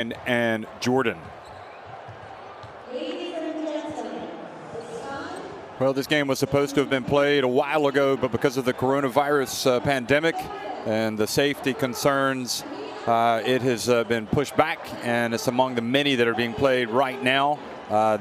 and Jordan. Well, this game was supposed to have been played a while ago, but because of the coronavirus pandemic and the safety concerns, it has been pushed back, and it's among the many that are being played right now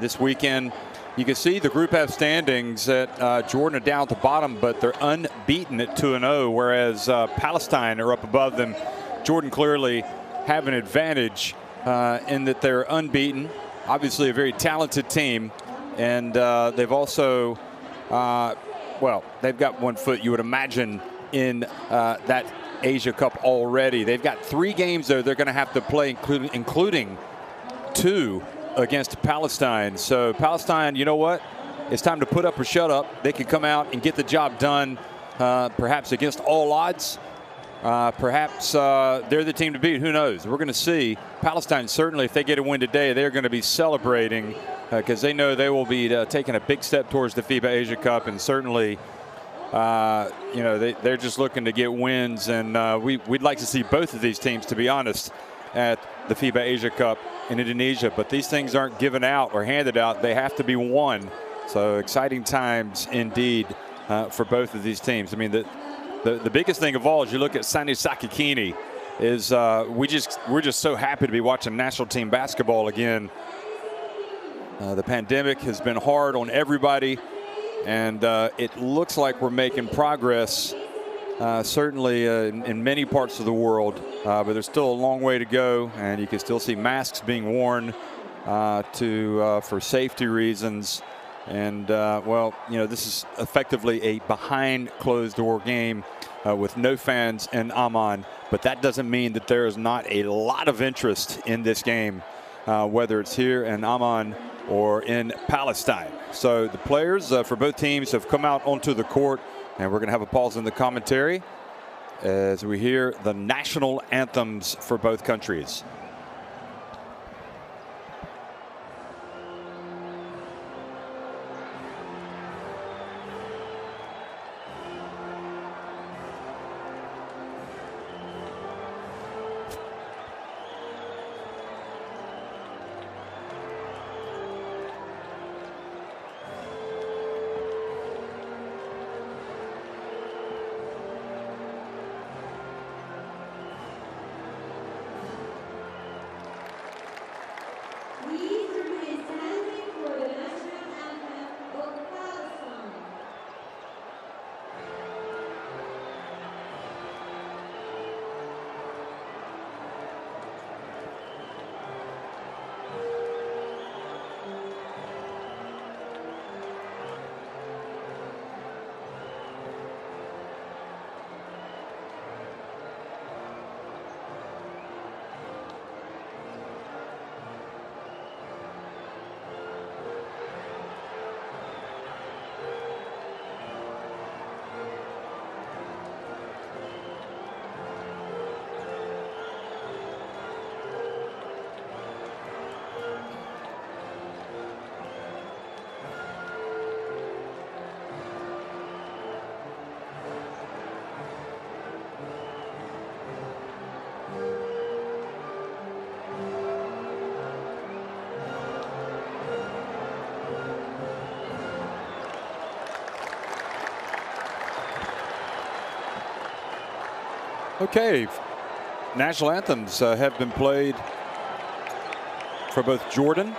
this weekend. You can see the Group F standings that Jordan are down at the bottom, but they're unbeaten at 2-0, whereas Palestine are up above them. Jordan clearly have an advantage in that they're unbeaten. Obviously a very talented team, and they've also, well, they've got one foot, you would imagine, in that Asia Cup already. They've got 3 games, though, they're going to have to play, including 2 against Palestine. So Palestine, you know what? It's time to put up or shut up. They can come out and get the job done, perhaps against all odds. Perhaps they're the team to beat. Who knows? We're going to see. Palestine, certainly, if they get a win today, they're going to be celebrating because they know they will be taking a big step towards the FIBA Asia Cup, and certainly, you know, they're just looking to get wins, and we'd like to see both of these teams, to be honest, at the FIBA Asia Cup in Indonesia. But these things aren't given out or handed out. They have to be won. So exciting times indeed for both of these teams. I mean, the biggest thing of all, as you look at Sani Sakakini, is we're just so happy to be watching national team basketball again. The pandemic has been hard on everybody, and it looks like we're making progress, certainly in many parts of the world, but there's still a long way to go, and you can still see masks being worn for safety reasons. And well, you know, this is effectively a behind closed door game with no fans in Amman, but that doesn't mean that there is not a lot of interest in this game, whether it's here in Amman or in Palestine. So the players for both teams have come out onto the court, and we're going to have a pause in the commentary as we hear the national anthems for both countries. Okay, national anthems have been played for both Jordan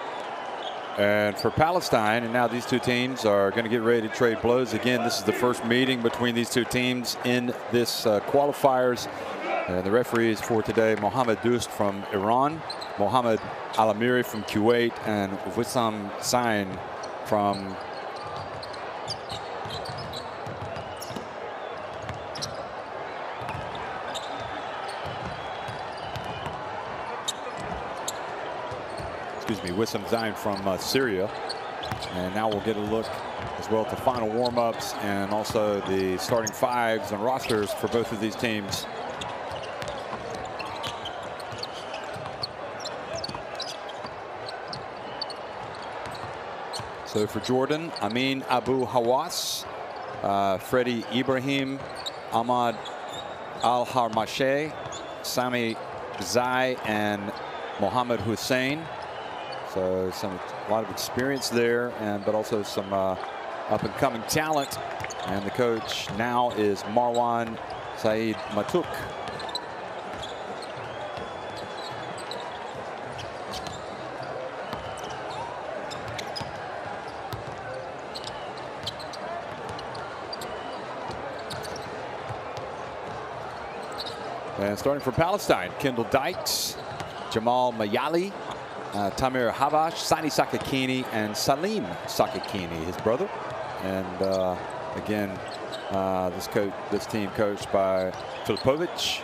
and for Palestine, and now these two teams are going to get ready to trade blows. Again, this is the first meeting between these two teams in this qualifiers. The referees for today, Mohammed Doust from Iran, Mohammed Al-Amiri from Kuwait, and Wissam Sain from Wissam Zain from Syria. And now we'll get a look as well at the final warm-ups and also the starting fives and rosters for both of these teams. So for Jordan, Amin Abu Hawass, Freddie Ibrahim, Ahmad Al-Harmashe, Sami Zai, and Mohammed Hussein. So a lot of experience there, but also some up-and-coming talent. And the coach now is Marwan Saeed Matuk. And starting for Palestine, Kendall Dykes, Jamal Mayali, Tamir Havash, Sani Sakakini, and Salim Sakakini, his brother. And again, this team coached by Filipovic.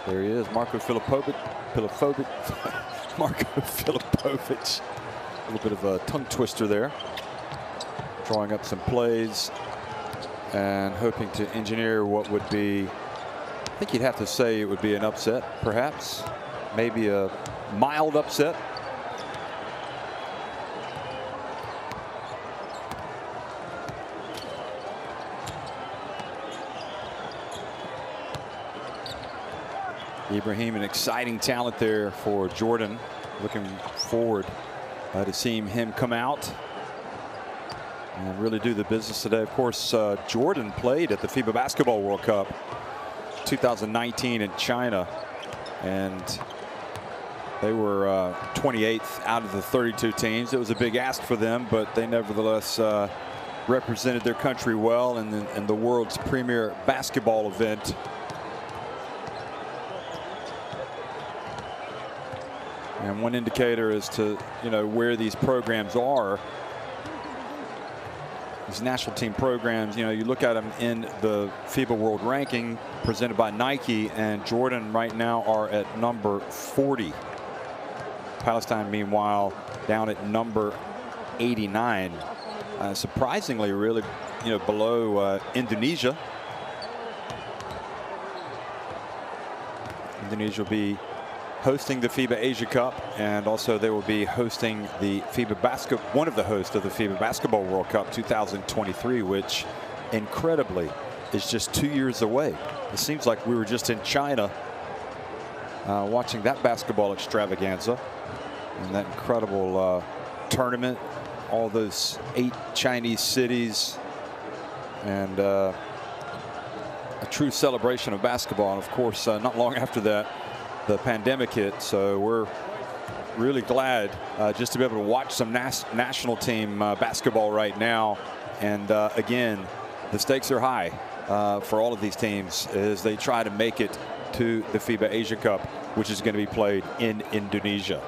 There he is, Marko Filipovic. Marko Filipovic. A little bit of a tongue twister there. Drawing up some plays and hoping to engineer what would be, I think you'd have to say it would be an upset, perhaps. Maybe a mild upset. Ibrahim, an exciting talent there for Jordan. Looking forward to seeing him come out and really do the business today. Of course, Jordan played at the FIBA Basketball World Cup 2019 in China, and they were 28th out of the 32 teams. It was a big ask for them, but they nevertheless represented their country well in the world's premier basketball event. And one indicator as to, where these programs are, these national team programs, you look at them in the FIBA World Ranking presented by Nike, and Jordan right now are at number 40. Palestine, meanwhile, down at number 89. Surprisingly, really, below Indonesia. Indonesia will be hosting the FIBA Asia Cup, and also they will be hosting the one of the hosts of the FIBA Basketball World Cup 2023, which incredibly is just 2 years away. It seems like we were just in China watching that basketball extravaganza and that incredible tournament, all those 8 Chinese cities, and a true celebration of basketball. And of course, not long after that, the pandemic hit, so we're really glad just to be able to watch some national team basketball right now. And again, the stakes are high for all of these teams as they try to make it to the FIBA Asia Cup, which is going to be played in Indonesia.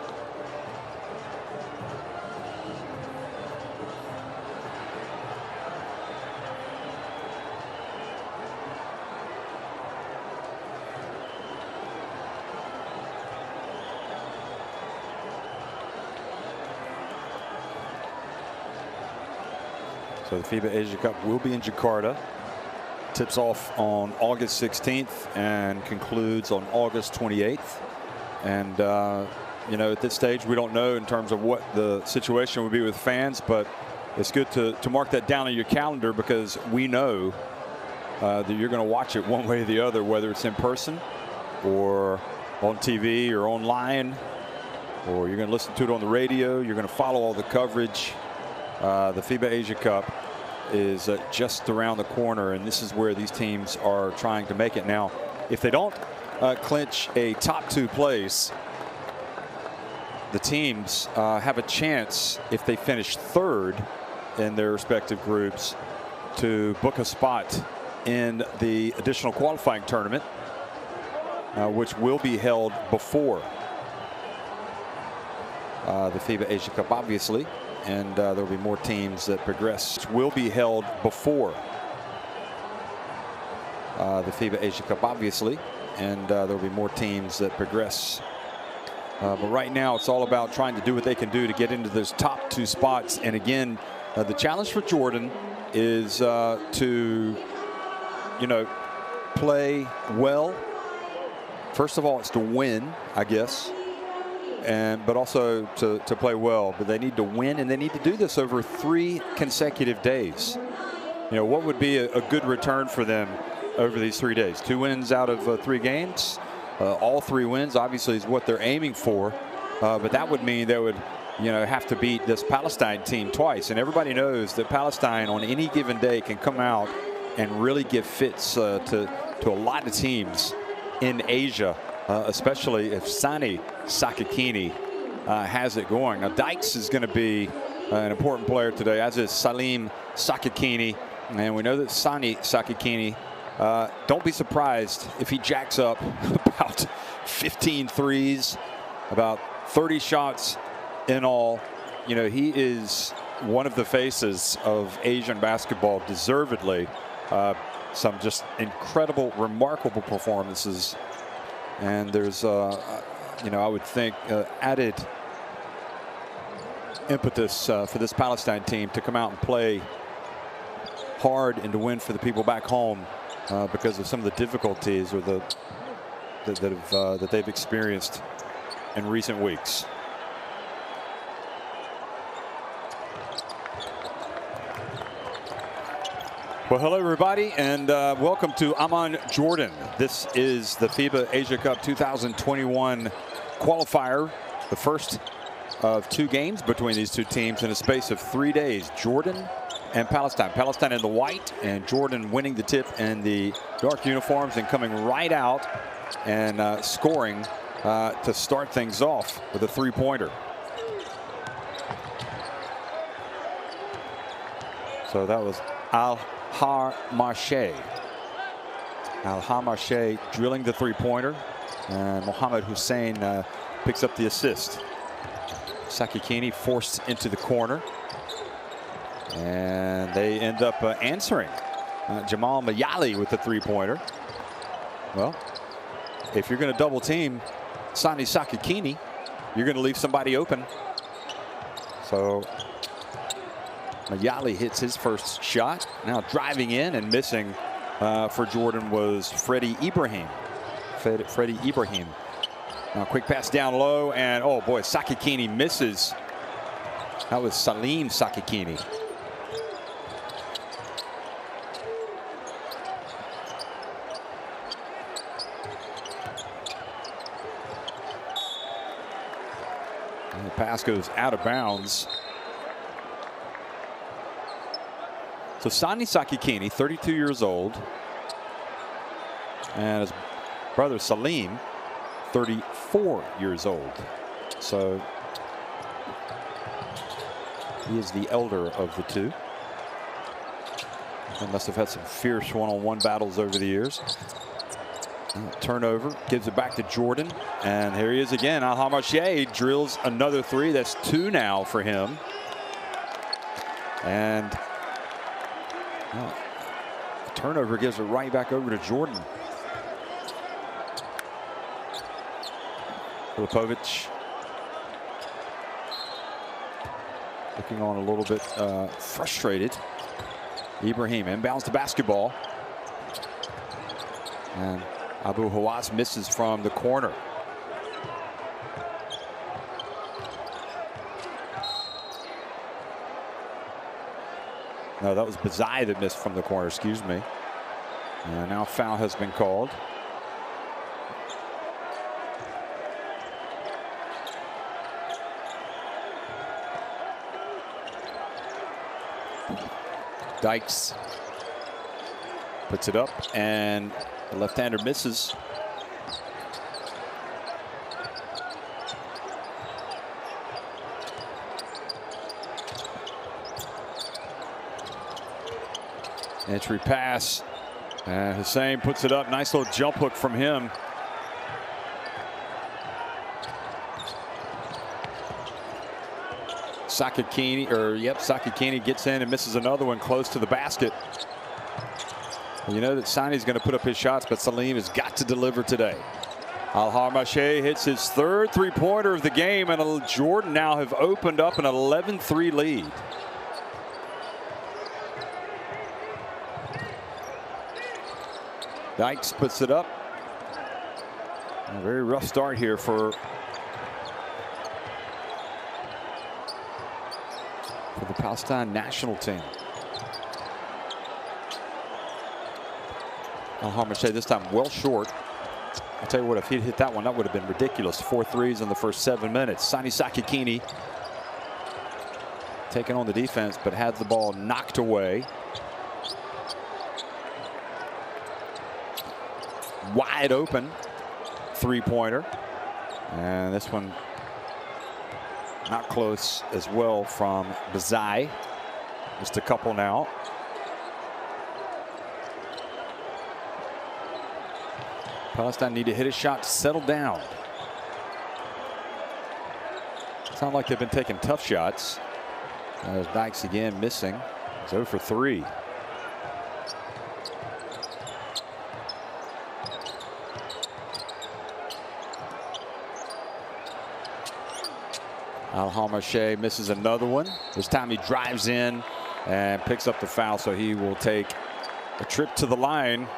So the FIBA Asia Cup will be in Jakarta. Tips off on August 16th and concludes on August 28th. And, at this stage, we don't know in terms of what the situation will be with fans, but it's good to mark that down on your calendar, because we know that you're going to watch it one way or the other, whether it's in person or on TV or online, or you're going to listen to it on the radio. You're going to follow all the coverage. The FIBA Asia Cup is just around the corner, and this is where these teams are trying to make it. Now, if they don't clinch a top 2 place, the teams have a chance, if they finish 3rd in their respective groups, to book a spot in the additional qualifying tournament, which will be held before the FIBA Asia Cup, obviously. And there will be more teams that progress. Which will be held before the FIBA Asia Cup, obviously. And there will be more teams that progress. But right now, it's all about trying to do what they can do to get into those top 2 spots. And again, the challenge for Jordan is to, play well. First of all, it's to win, I guess. But also to play well. But they need to win, and they need to do this over 3 consecutive days. What would be a good return for them over these 3 days. 2 wins out of 3 games. All 3 wins obviously is what they're aiming for, but that would mean they would have to beat this Palestine team twice, and everybody knows that Palestine on any given day can come out and really give fits to a lot of teams in Asia, especially if Sani Sakakini has it going. Now Dykes is going to be an important player today, as is Salim Sakakini, and we know that Sani Sakakini, don't be surprised if he jacks up about 15 threes, about 30 shots in all. He is one of the faces of Asian basketball, deservedly. Some just incredible, remarkable performances, and there's I would think added impetus for this Palestine team to come out and play hard and to win for the people back home, because of some of the difficulties or that they've experienced in recent weeks. Well, hello everybody, and welcome to Amman, Jordan. This is the FIBA Asia Cup 2021 qualifier, the first of 2 games between these 2 teams in a space of 3 days. Jordan and Palestine. Palestine in the white and Jordan winning the tip in the dark uniforms and coming right out and scoring to start things off with a 3-pointer. So that was Al-Hamashe. Al-Hamashe drilling the 3-pointer, and Mohammed Hussein picks up the assist. Sakakini forced into the corner, and they end up answering. Jamal Mayali with the 3-pointer. Well, if you're going to double team Sani Sakakini, you're going to leave somebody open. So Mayali hits his first shot. Now driving in and missing for Jordan was Freddie Ibrahim. Freddie Ibrahim. Now quick pass down low, and oh boy, Sakakini misses. That was Salim Sakakini. And the pass goes out of bounds. So Sani Sakakini, 32 years old, and his brother Salim, 34 years old. So he is the elder of the 2. They must have had some fierce one-on-one battles over the years. Turnover, gives it back to Jordan, and here he is again. Al-Hamashe drills another 3. That's 2 now for him. And turnover gives it right back over to Jordan. Filipovic looking on a little bit frustrated. Ibrahim inbounds the basketball, and Abu Hawass misses from the corner. No, that was Bazai that missed from the corner, excuse me. And now foul has been called. Dykes puts it up, and the left-hander misses. Entry pass, and Hussein puts it up. Nice little jump hook from him. Sakakini gets in and misses another one close to the basket. You know that Sani's going to put up his shots, but Salim has got to deliver today. Al-Hamashe hits his 3rd 3-pointer of the game, and Jordan now have opened up an 11-3 lead. Dykes puts it up. A very rough start here for the Palestine national team. Al-Harmache this time well short. I'll tell you what, if he'd hit that one, that would have been ridiculous. 4 threes in the first 7 minutes. Sani Sakakini taking on the defense, but had the ball knocked away. Wide open three-pointer. And this one not close as well from Bazai. Just a couple now. Palestine need to hit a shot to settle down. Sound like they've been taking tough shots. As Dykes again missing. He's 0 for 3. Al-Harmache misses another one. This time he drives in and picks up the foul, so he will take a trip to the line.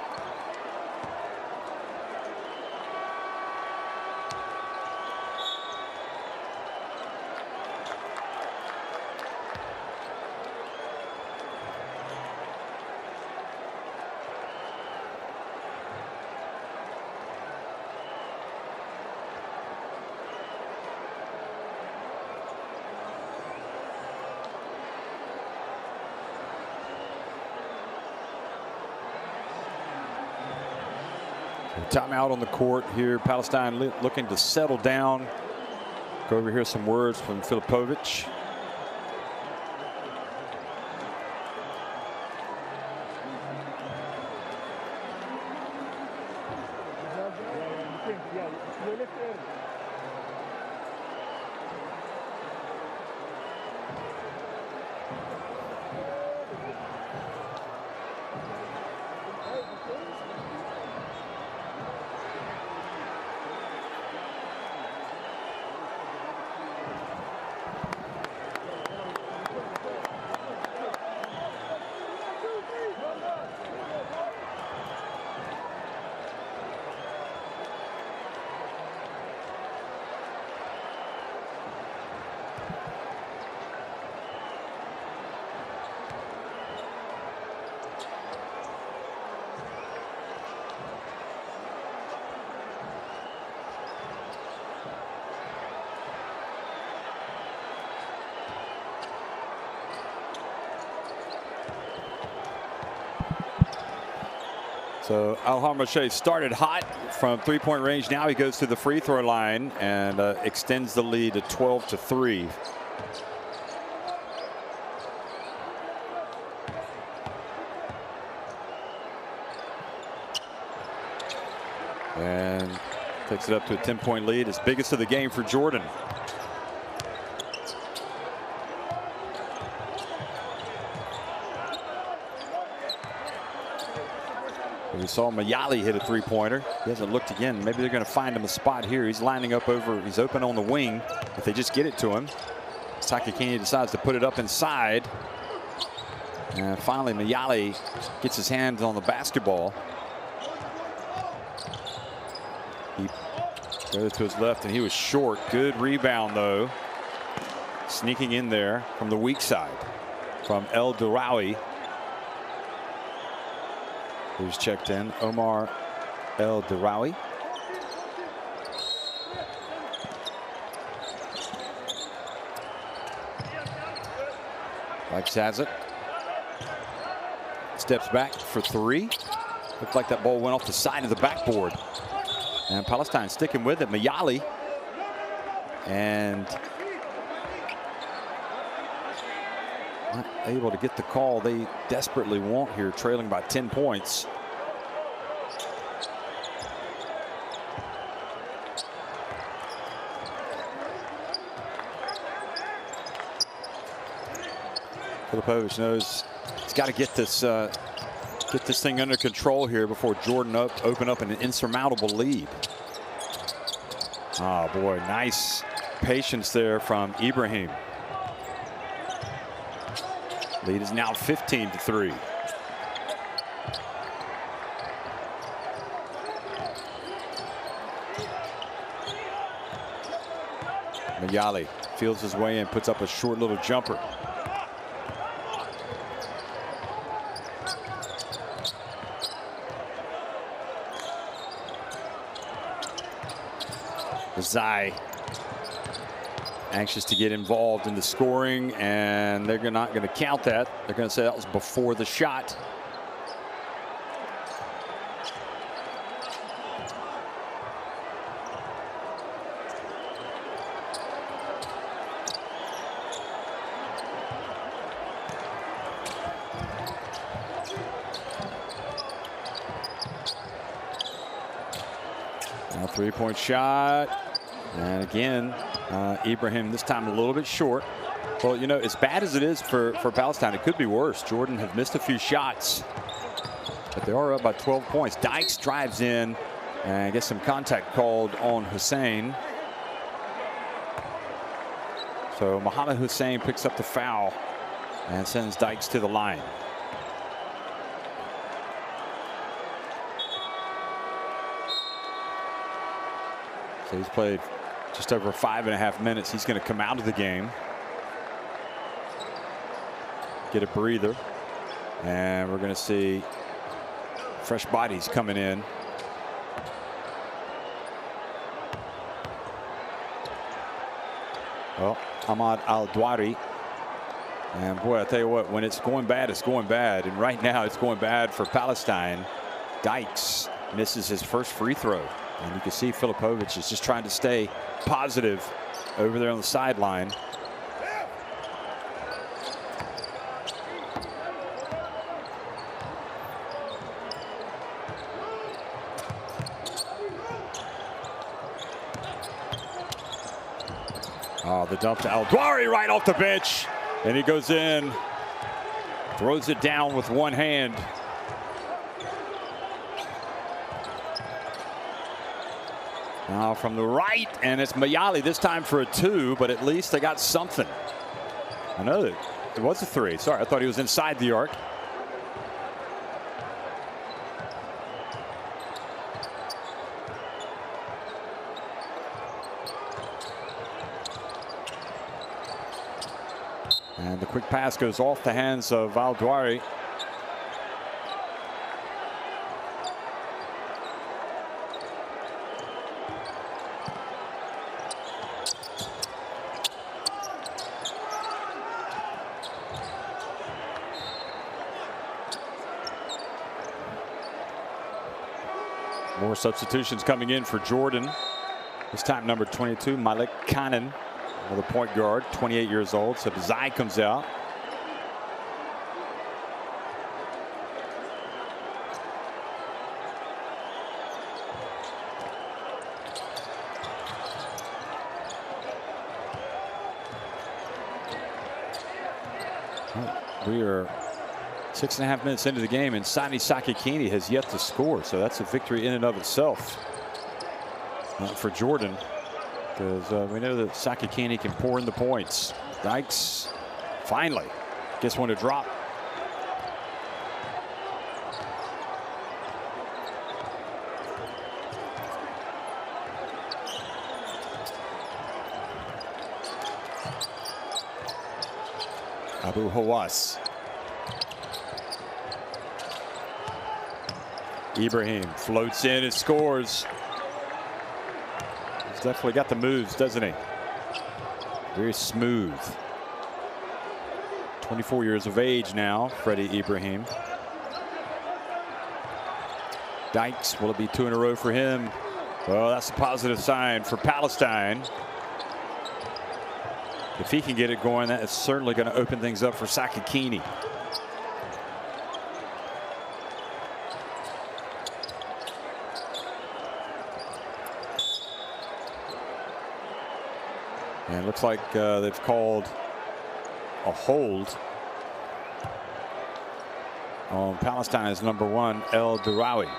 Timeout on the court here. Palestine looking to settle down. Go over here some words from Filipovic. So Al-Harmache started hot from three-point range. Now he goes to the free throw line and extends the lead to 12 to 3. And takes it up to a 10-point lead. It's biggest of the game for Jordan. We saw Mayali hit a three-pointer. He hasn't looked again. Maybe they're going to find him a spot here. He's lining up over. He's open on the wing. If they just get it to him, Sakakini decides to put it up inside. And finally, Mayali gets his hands on the basketball. He goes to his left, and he was short. Good rebound, though. Sneaking in there from the weak side from El Darawi. Who's checked in? Omar El Darawi. Dykes has it. Steps back for 3. Looked like that ball went off the side of the backboard. And Palestine sticking with it. Mayali. And not able to get the call they desperately want here, trailing by 10 points. Filipovic knows he's got to get this thing under control here before Jordan open up an insurmountable lead. Oh boy, nice patience there from Ibrahim. Lead is now 15 to 3. Mayali feels his way in, puts up a short little jumper. Zai anxious to get involved in the scoring, and they're not going to count that. They're going to say that was before the shot. Now three-point shot. And again, Ibrahim this time a little bit short. Well, you know, as bad as it is for Palestine, it could be worse. Jordan have missed a few shots, but they are up by 12 points. Dykes drives in and gets some contact called on Hussein. So Mohammed Hussein picks up the foul and sends Dykes to the line. So he's played just over 5.5 minutes. He's going to come out of the game, get a breather, and we're going to see fresh bodies coming in. Well, Ahmad Al-Dwari. And boy, I tell you what, when it's going bad, it's going bad. And right now it's going bad for Palestine. Dykes misses his first free throw. And you can see Filipovic is just trying to stay positive over there on the sideline. Oh, the dump to Al-Dwari right off the bench. And he goes in, throws it down with one hand. Now from the right, and it's Mayali this time for a two, but at least they got something. I know that it was a three. Sorry, I thought he was inside the arc. And the quick pass goes off the hands of Al-Dwari. More substitutions coming in for Jordan. This time number 22, Malik Khanun, another point guard, 28 years old. So Zai comes out. We are 6.5 minutes into the game, and Sani Sakakini has yet to score. So that's a victory in and of itself for Jordan, because we know that Sakakini can pour in the points. Dykes finally gets one to drop. Abu Hawass. Ibrahim floats in and scores. He's definitely got the moves, doesn't he? Very smooth. 24 years of age now, Freddie Ibrahim. Dykes, will it be two in a row for him? Well, that's a positive sign for Palestine. If he can get it going, that is certainly going to open things up for Sakakini. And it looks like they've called a hold on Palestine's number one, El Durawi.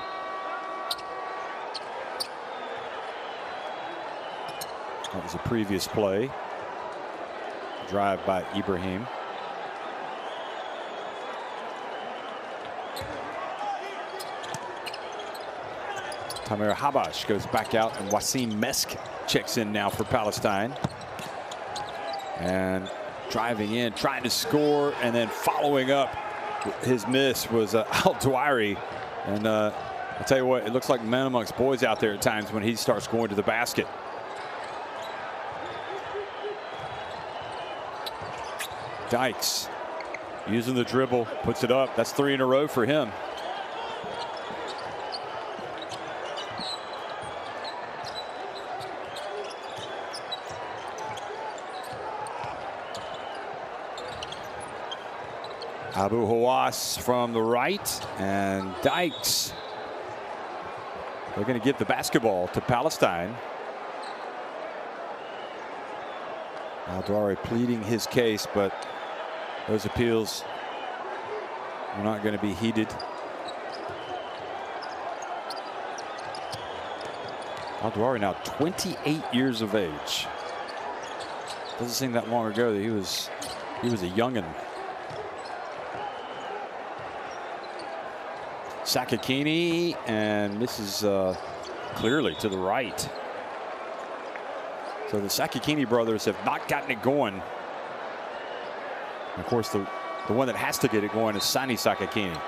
That was a previous play. Drive by Ibrahim. Tamir Habash goes back out, and Wasim Mesk checks in now for Palestine. And driving in, trying to score, and then following up his miss was Al-Dwari. And I tell you what, it looks like men amongst boys out there at times when he starts going to the basket. Dykes using the dribble, puts it up. That's 3 in a row for him. Abu Hawass from the right, and Dykes. They're going to give the basketball to Palestine. Al-Dawari pleading his case, but those appeals are not going to be heeded. Al-Dawari now 28 years of age. Doesn't seem that long ago that he was a youngin'. Sakakini, and misses clearly to the right. So the Sakakini brothers have not gotten it going. And of course, the one that has to get it going is Sani Sakakini.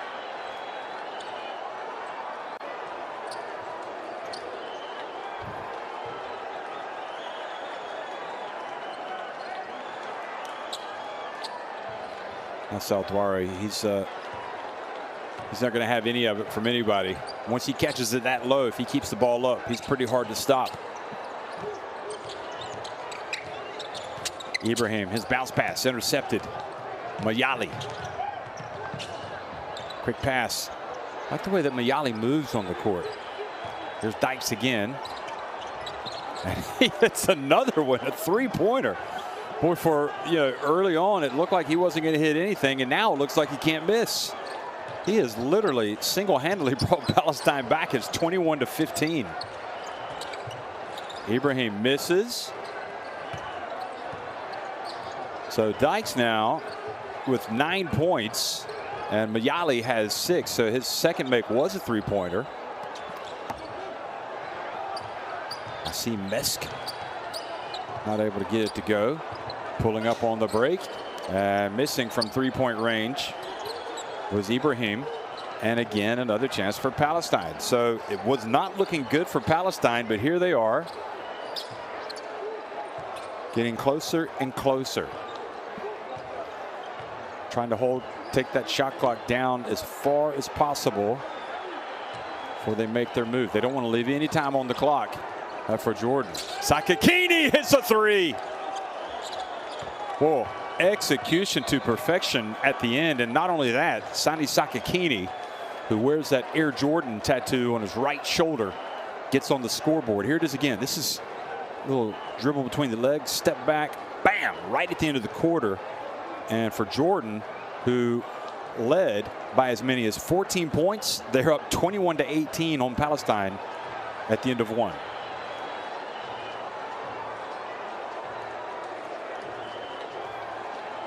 That's Al-Dawari. He's not going to have any of it from anybody. Once he catches it that low, if he keeps the ball up, he's pretty hard to stop. Ibrahim, his bounce pass intercepted. Mayali. Quick pass. I like the way that Mayali moves on the court. Here's Dykes again. And he hits another one, a 3-pointer. Boy, for early on, it looked like he wasn't going to hit anything, and now it looks like he can't miss. He has literally single-handedly brought Palestine back. It's 21-15. Ibrahim misses. So Dykes now with 9 points, and Mayali has 6. So his second make was a 3-pointer. I see Mesk not able to get it to go. Pulling up on the break and missing from 3-point range was Ibrahim, and again another chance for Palestine. So it was not looking good for Palestine, but here they are getting closer and closer, trying to take that shot clock down as far as possible before they make their move. They don't want to leave any time on the clock for Jordan. Sakakini hits a 3. Whoa. Execution to perfection at the end. And not only that, Sani Sakakini, who wears that Air Jordan tattoo on his right shoulder, gets on the scoreboard. Here it is again. This is a little dribble between the legs, step back, bam, right at the end of the quarter. And for Jordan, who led by as many as 14 points, they're up 21-18 on Palestine at the end of one.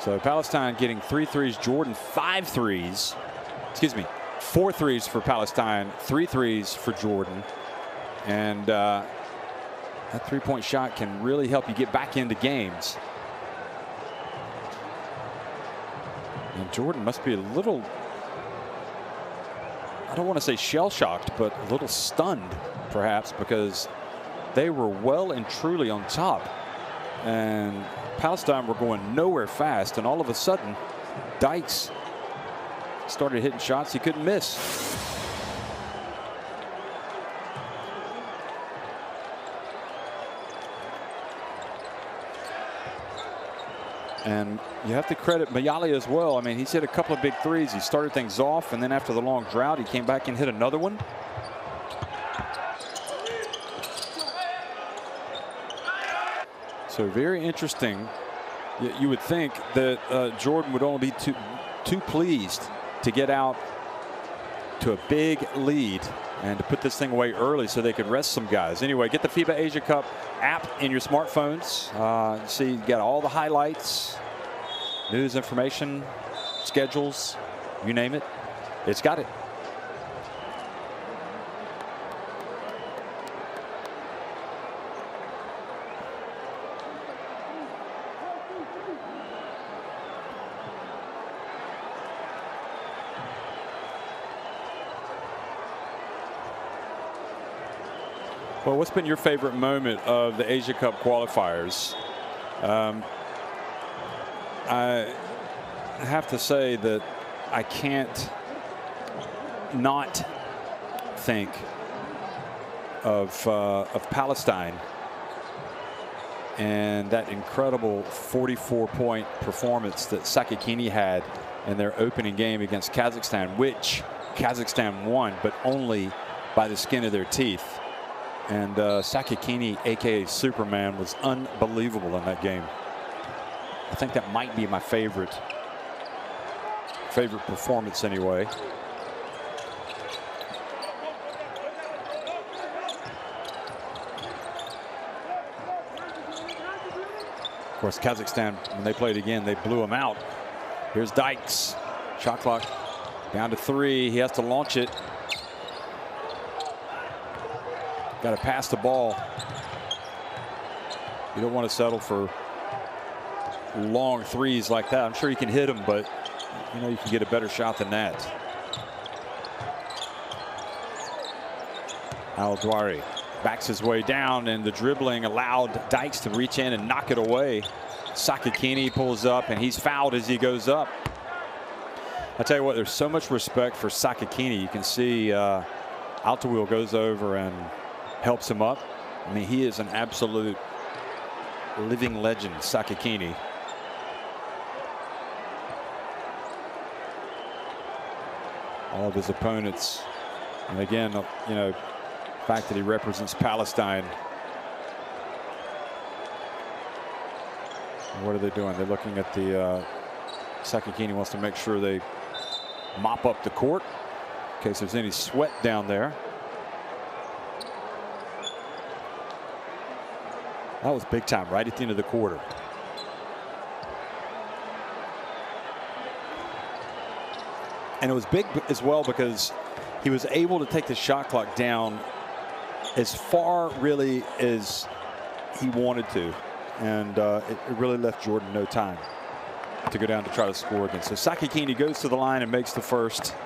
So Palestine getting 3 threes, Jordan 5 threes. Excuse me, 4 threes for Palestine, 3 threes for Jordan. And that 3-point shot can really help you get back into games. And Jordan must be a little, I don't want to say shell-shocked, but a little stunned perhaps, because they were well and truly on top. And Palestine were going nowhere fast, and all of a sudden Dykes started hitting shots he couldn't miss. And you have to credit Mayali as well. I mean, he's hit a couple of big threes. He started things off, and then after the long drought, he came back and hit another one. So very interesting. You would think that Jordan would only be too pleased to get out to a big lead and to put this thing away early so they could rest some guys. Anyway, get the FIBA Asia Cup app in your smartphones. See, you got all the highlights, news, information, schedules, you name it. It's got it. Well, what's been your favorite moment of the Asia Cup qualifiers? have to say that I can't not think of Palestine and that incredible 44-point performance that Sakakini had in their opening game against Kazakhstan, which Kazakhstan won, but only by the skin of their teeth. And Sakakini, aka Superman, was unbelievable in that game. I think that might be my favorite performance anyway. Of course, Kazakhstan, when they played again, they blew them out. Here's Dykes. Shot clock down to 3. He has to launch it. Got to pass the ball. You don't want to settle for long threes like that. I'm sure you can hit them, but you know you can get a better shot than that. Al-Dwari backs his way down, and the dribbling allowed Dykes to reach in and knock it away. Sakakini pulls up, and he's fouled as he goes up. I tell you what, there's so much respect for Sakakini. You can see Altawil goes over and helps him up. I mean, he is an absolute living legend, Sakakini. All of his opponents, and again, you know, the fact that he represents Palestine. What are they doing? They're looking at the Sakakini wants to make sure they mop up the court in case there's any sweat down there. That was big time right at the end of the quarter. And it was big as well because he was able to take the shot clock down as far really as he wanted to. And it really left Jordan no time to go down to try to score again. So Sakakini goes to the line and makes the first.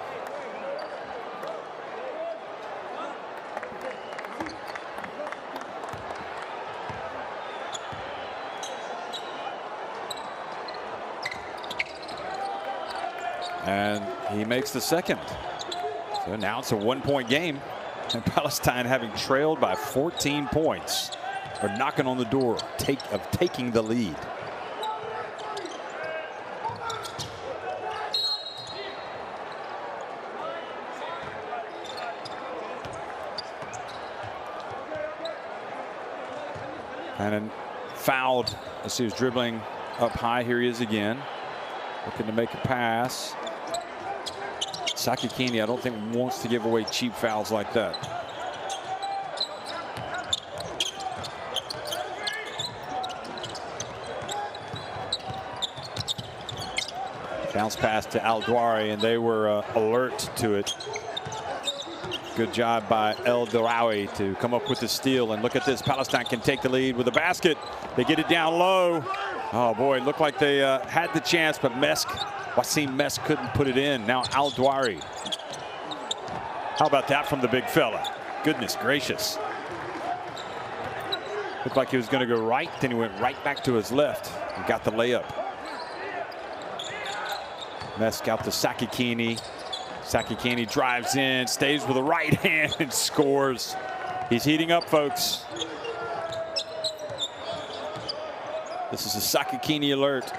And he makes the second. So now it's a 1-point game, and Palestine, having trailed by 14 points, are knocking on the door of taking the lead. And then fouled as he was dribbling up high. Here he is again, looking to make a pass. Sakakini, I don't think, wants to give away cheap fouls like that. Bounce pass to Al-Dwari, and they were alert to it. Good job by El-Dwari to come up with the steal. And look at this, Palestine can take the lead with a basket. They get it down low. Oh boy, it looked like they had the chance, but Wasim Mesk couldn't put it in. Now Al-Dwari. How about that from the big fella? Goodness gracious. Looked like he was going to go right, then he went right back to his left and got the layup. Mesk out to Sakakini. Sakakini drives in, stays with the right hand and scores. He's heating up, folks. This is a Sakakini alert.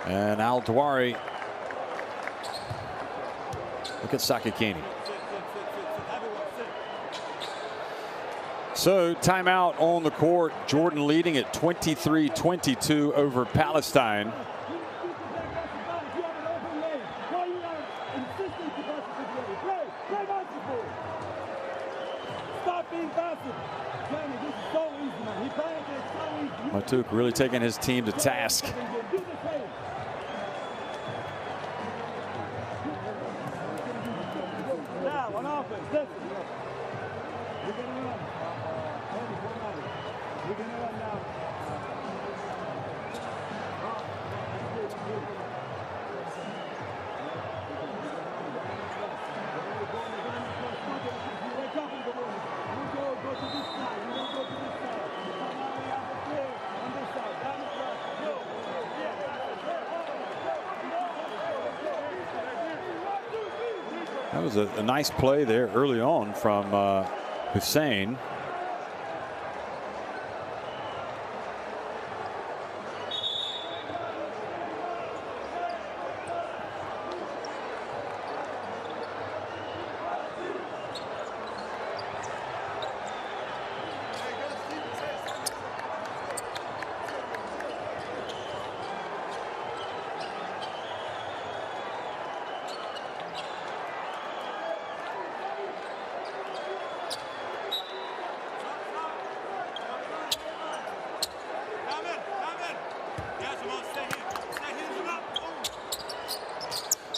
And Al-Dwari. Look at Sakakini. So timeout on the court. Jordan leading at 23-22 over Palestine. Matuk really taking his team to task. That was a nice play there early on from Hussein.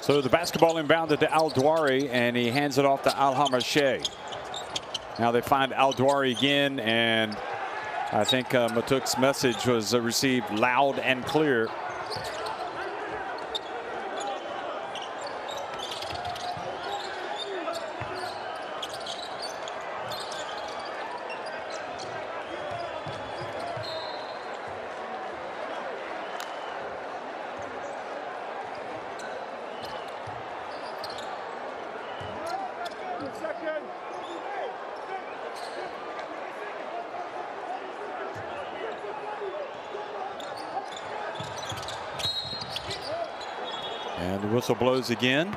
So the basketball inbounded to Al-Dwari, and he hands it off to Al-Hamashe. Now they find Al-Dwari again, and I think Matuk's message was received loud and clear. And the whistle blows again.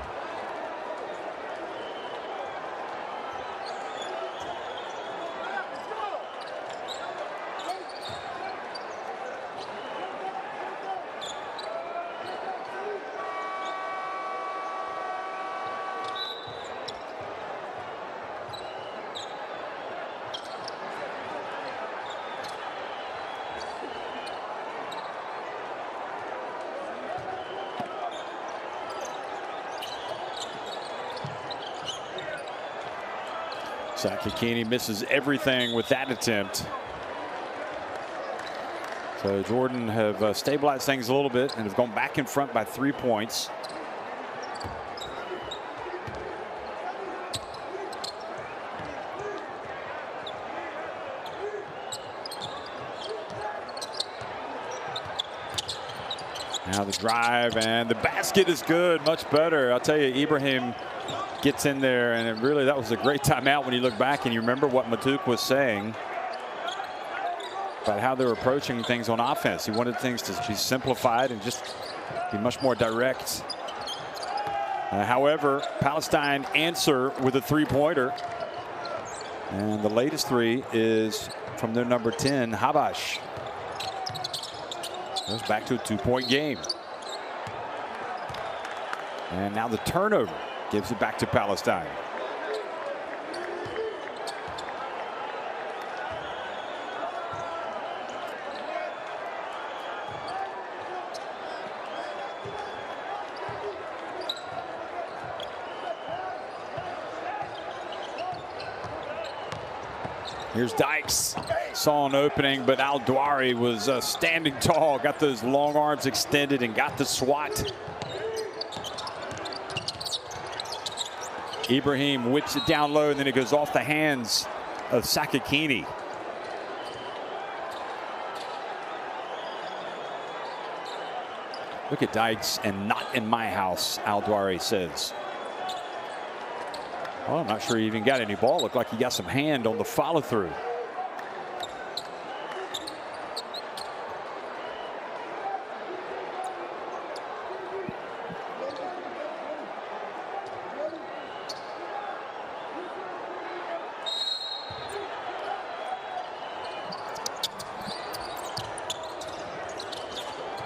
Sakakini misses everything with that attempt. So Jordan have stabilized things a little bit and have gone back in front by 3 points. Now the drive, and the basket is good, much better. I'll tell you, Ibrahim gets in there, and that was a great timeout when you look back and you remember what Matuk was saying about how they were approaching things on offense. He wanted things to be simplified and just be much more direct. However, Palestine answer with a three-pointer, and the latest three is from their number 10, Habash. Goes back to a 2-point game. And now the turnover gives it back to Palestine. Here's Dykes. Saw an opening, but Al-Dwari was standing tall, got those long arms extended and got the swat. Ibrahim whips it down low, and then it goes off the hands of Sakakini. Look at Dykes, and not in my house, Al-Dwari says. Well, I'm not sure he even got any ball. Looked like he got some hand on the follow through.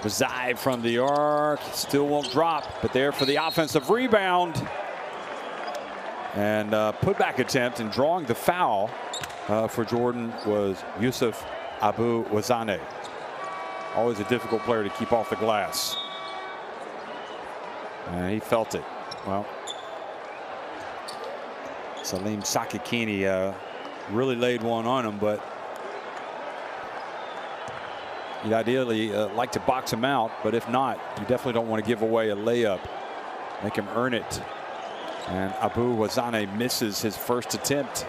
Bazai from the arc, still won't drop, but there for the offensive rebound. And putback attempt, and drawing the foul for Jordan was Yusuf Abu Wazane. Always a difficult player to keep off the glass. And he felt it. Well, Salim Sakakini really laid one on him, but You'd ideally like to box him out, but if not, you definitely don't want to give away a layup. Make him earn it. And Abu Wazane misses his first attempt.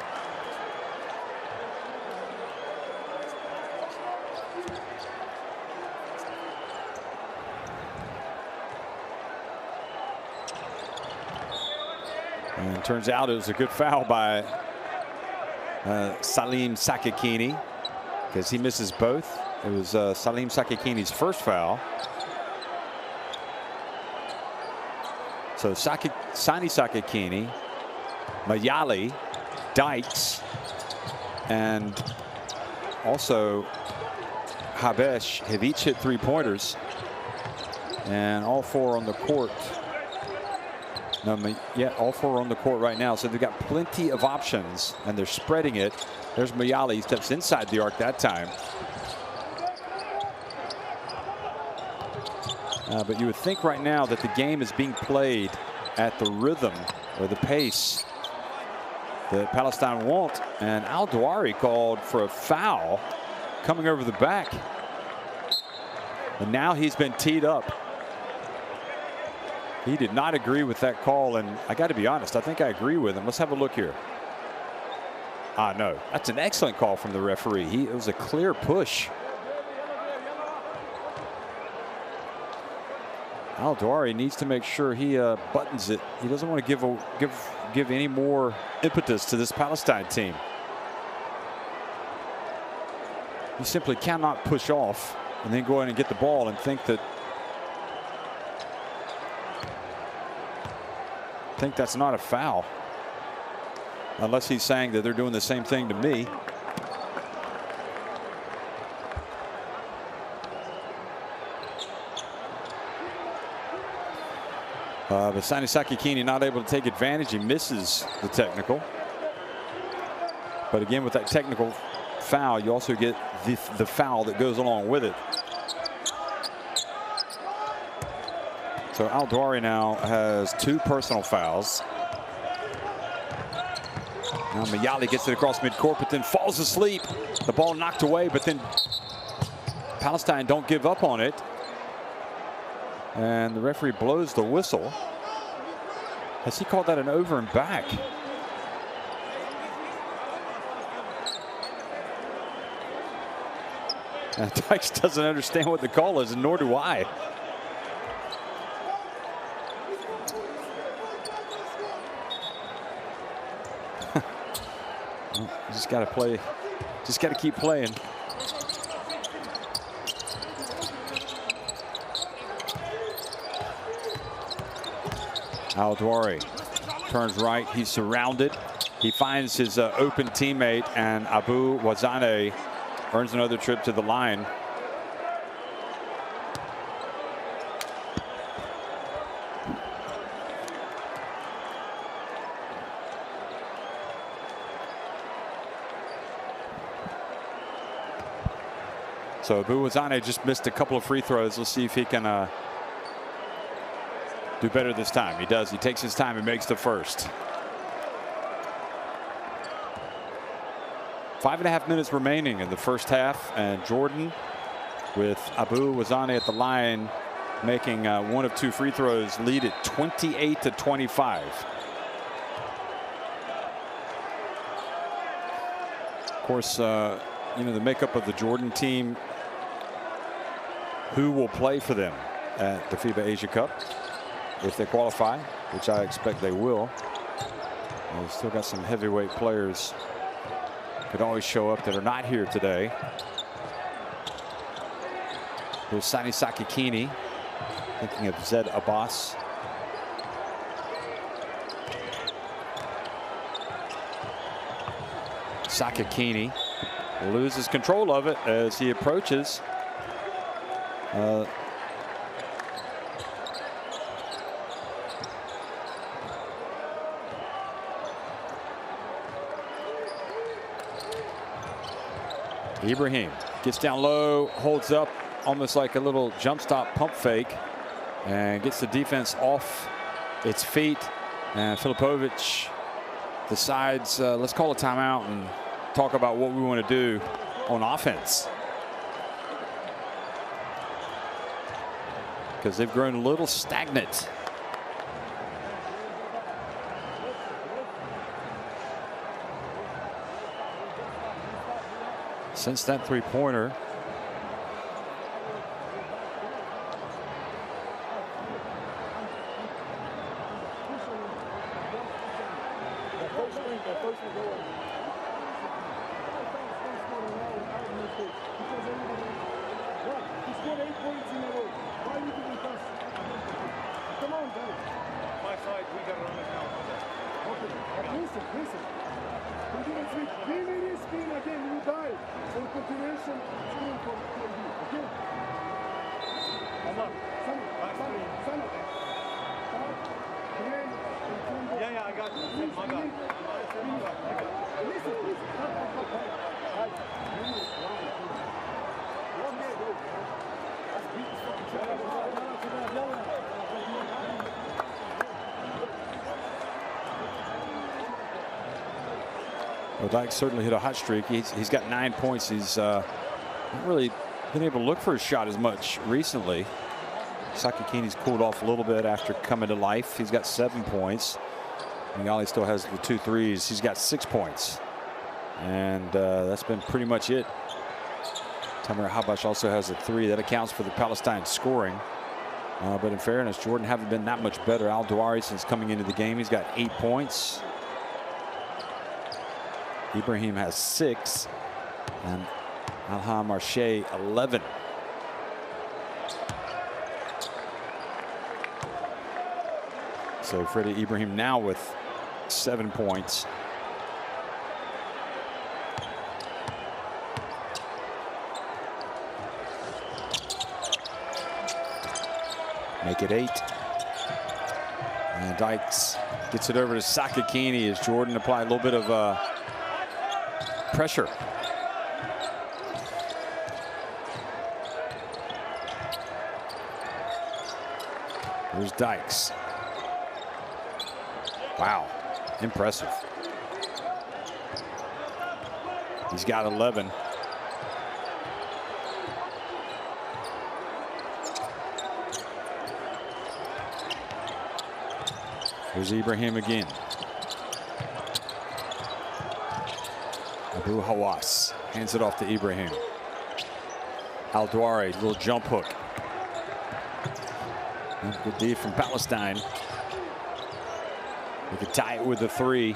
And it turns out it was a good foul by Salim Sakakini, because he misses both. It was Salim Sakakini's first foul. So Sani Sakakini, Mayali, Dykes, and also Habesh have each hit 3-pointers, and all 4 on the court. No, yeah, all 4 are on the court right now, so they've got plenty of options, and they're spreading it. There's Mayali, he steps inside the arc that time. But you would think right now that the game is being played at the rhythm or the pace that Palestine want. And Al Dawari called for a foul coming over the back. And now he's been teed up. He did not agree with that call. And I got to be honest, I think I agree with him. Let's have a look here. No, that's an excellent call from the referee. It was a clear push. Al Dawari needs to make sure he buttons it. He doesn't want to give any more impetus to this Palestine team. You simply cannot push off and then go in and get the ball and think that's not a foul, unless he's saying that they're doing the same thing to me. But Sani Sakakini not able to take advantage. He misses the technical. But again, with that technical foul, you also get the foul that goes along with it. So Al Dawari now has 2 personal fouls. Now Mayali gets it across midcourt, but then falls asleep. The ball knocked away, but then Palestine don't give up on it. And the referee blows the whistle. Has he called that an over and back? And Dykes doesn't understand what the call is, and nor do I. Well, just got to play. Just got to keep playing. Al Dawari turns right. He's surrounded. He finds his open teammate, and Abu Wazane earns another trip to the line. So Abu Wazane just missed a couple of free throws. Let's see if he can do better this time. He does. He takes his time and makes the first. 5.5 minutes remaining in the first half, and Jordan, with Abu Wazane at the line, making 1 of 2 free throws, lead it 28-25. Of course, you know, the makeup of the Jordan team, who will play for them at the FIBA Asia Cup if they qualify, which I expect they will. They've still got some heavyweight players could always show up that are not here today. There's Sani Sakakini, thinking of Zed Abbas. Sakakini loses control of it as he approaches. Ibrahim gets down low, holds up almost like a little jump stop pump fake, and gets the defense off its feet. And Filipovic decides, let's call a timeout and talk about what we want to do on offense. because they've grown a little stagnant. Since that three-pointer. Well, Dykes certainly hit a hot streak. He's got 9 points. He's not really been able to look for a shot as much recently. Sakakini's cooled off a little bit after coming to life. He's got 7 points. Miali still has the 2 threes. He's got 6 points. And that's been pretty much it. Tamer Habash also has a 3. That accounts for the Palestine scoring. But in fairness, Jordan haven't been that much better. Al Douari, since coming into the game, he's got 8 points. Ibrahim has 6. And Alham Marche 11. So Freddie Ibrahim now with 7 points. Make it 8. And Dykes gets it over to Sakakini as Jordan apply a little bit of pressure. Here's Dykes. Wow, impressive. He's got 11. Here's Ibrahim again. Abu Hawass hands it off to Ibrahim. Al Douari, little jump hook. Good D from Palestine. They could tie it with a 3.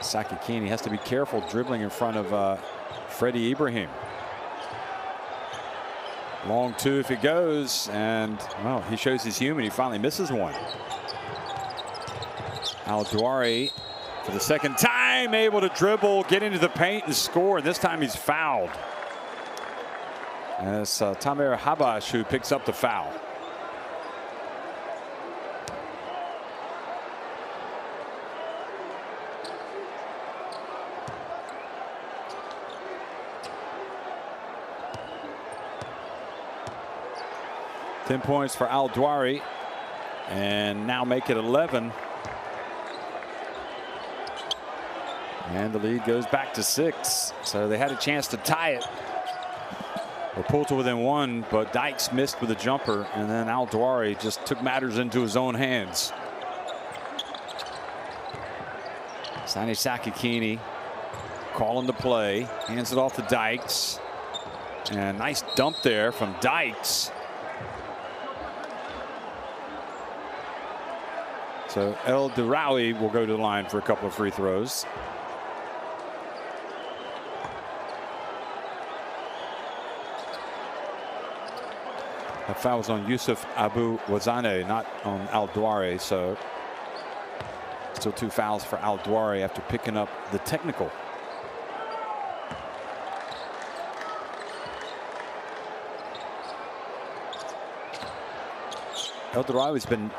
Sakakini has to be careful dribbling in front of Freddie Ibrahim. Long 2 if it goes, and well, he shows he's human. He finally misses one. Al Douari for the second time able to dribble, get into the paint and score, and this time he's fouled. And it's Tamer Habash who picks up the foul. Ten points for Al Douari, and now make it 11. And the lead goes back to 6. So they had a chance to tie it or pull to within 1, but Dykes missed with a jumper, and then Al Douari just took matters into his own hands. Sani Sakakini calling the play, hands it off to Dykes, and nice dump there from Dykes. So El Dirawi will go to the line for a couple of free throws. That foul was on Yusuf Abu Wazane, not on Al Douari. So still 2 fouls for Al Douari after picking up the technical. El Dirawi's been.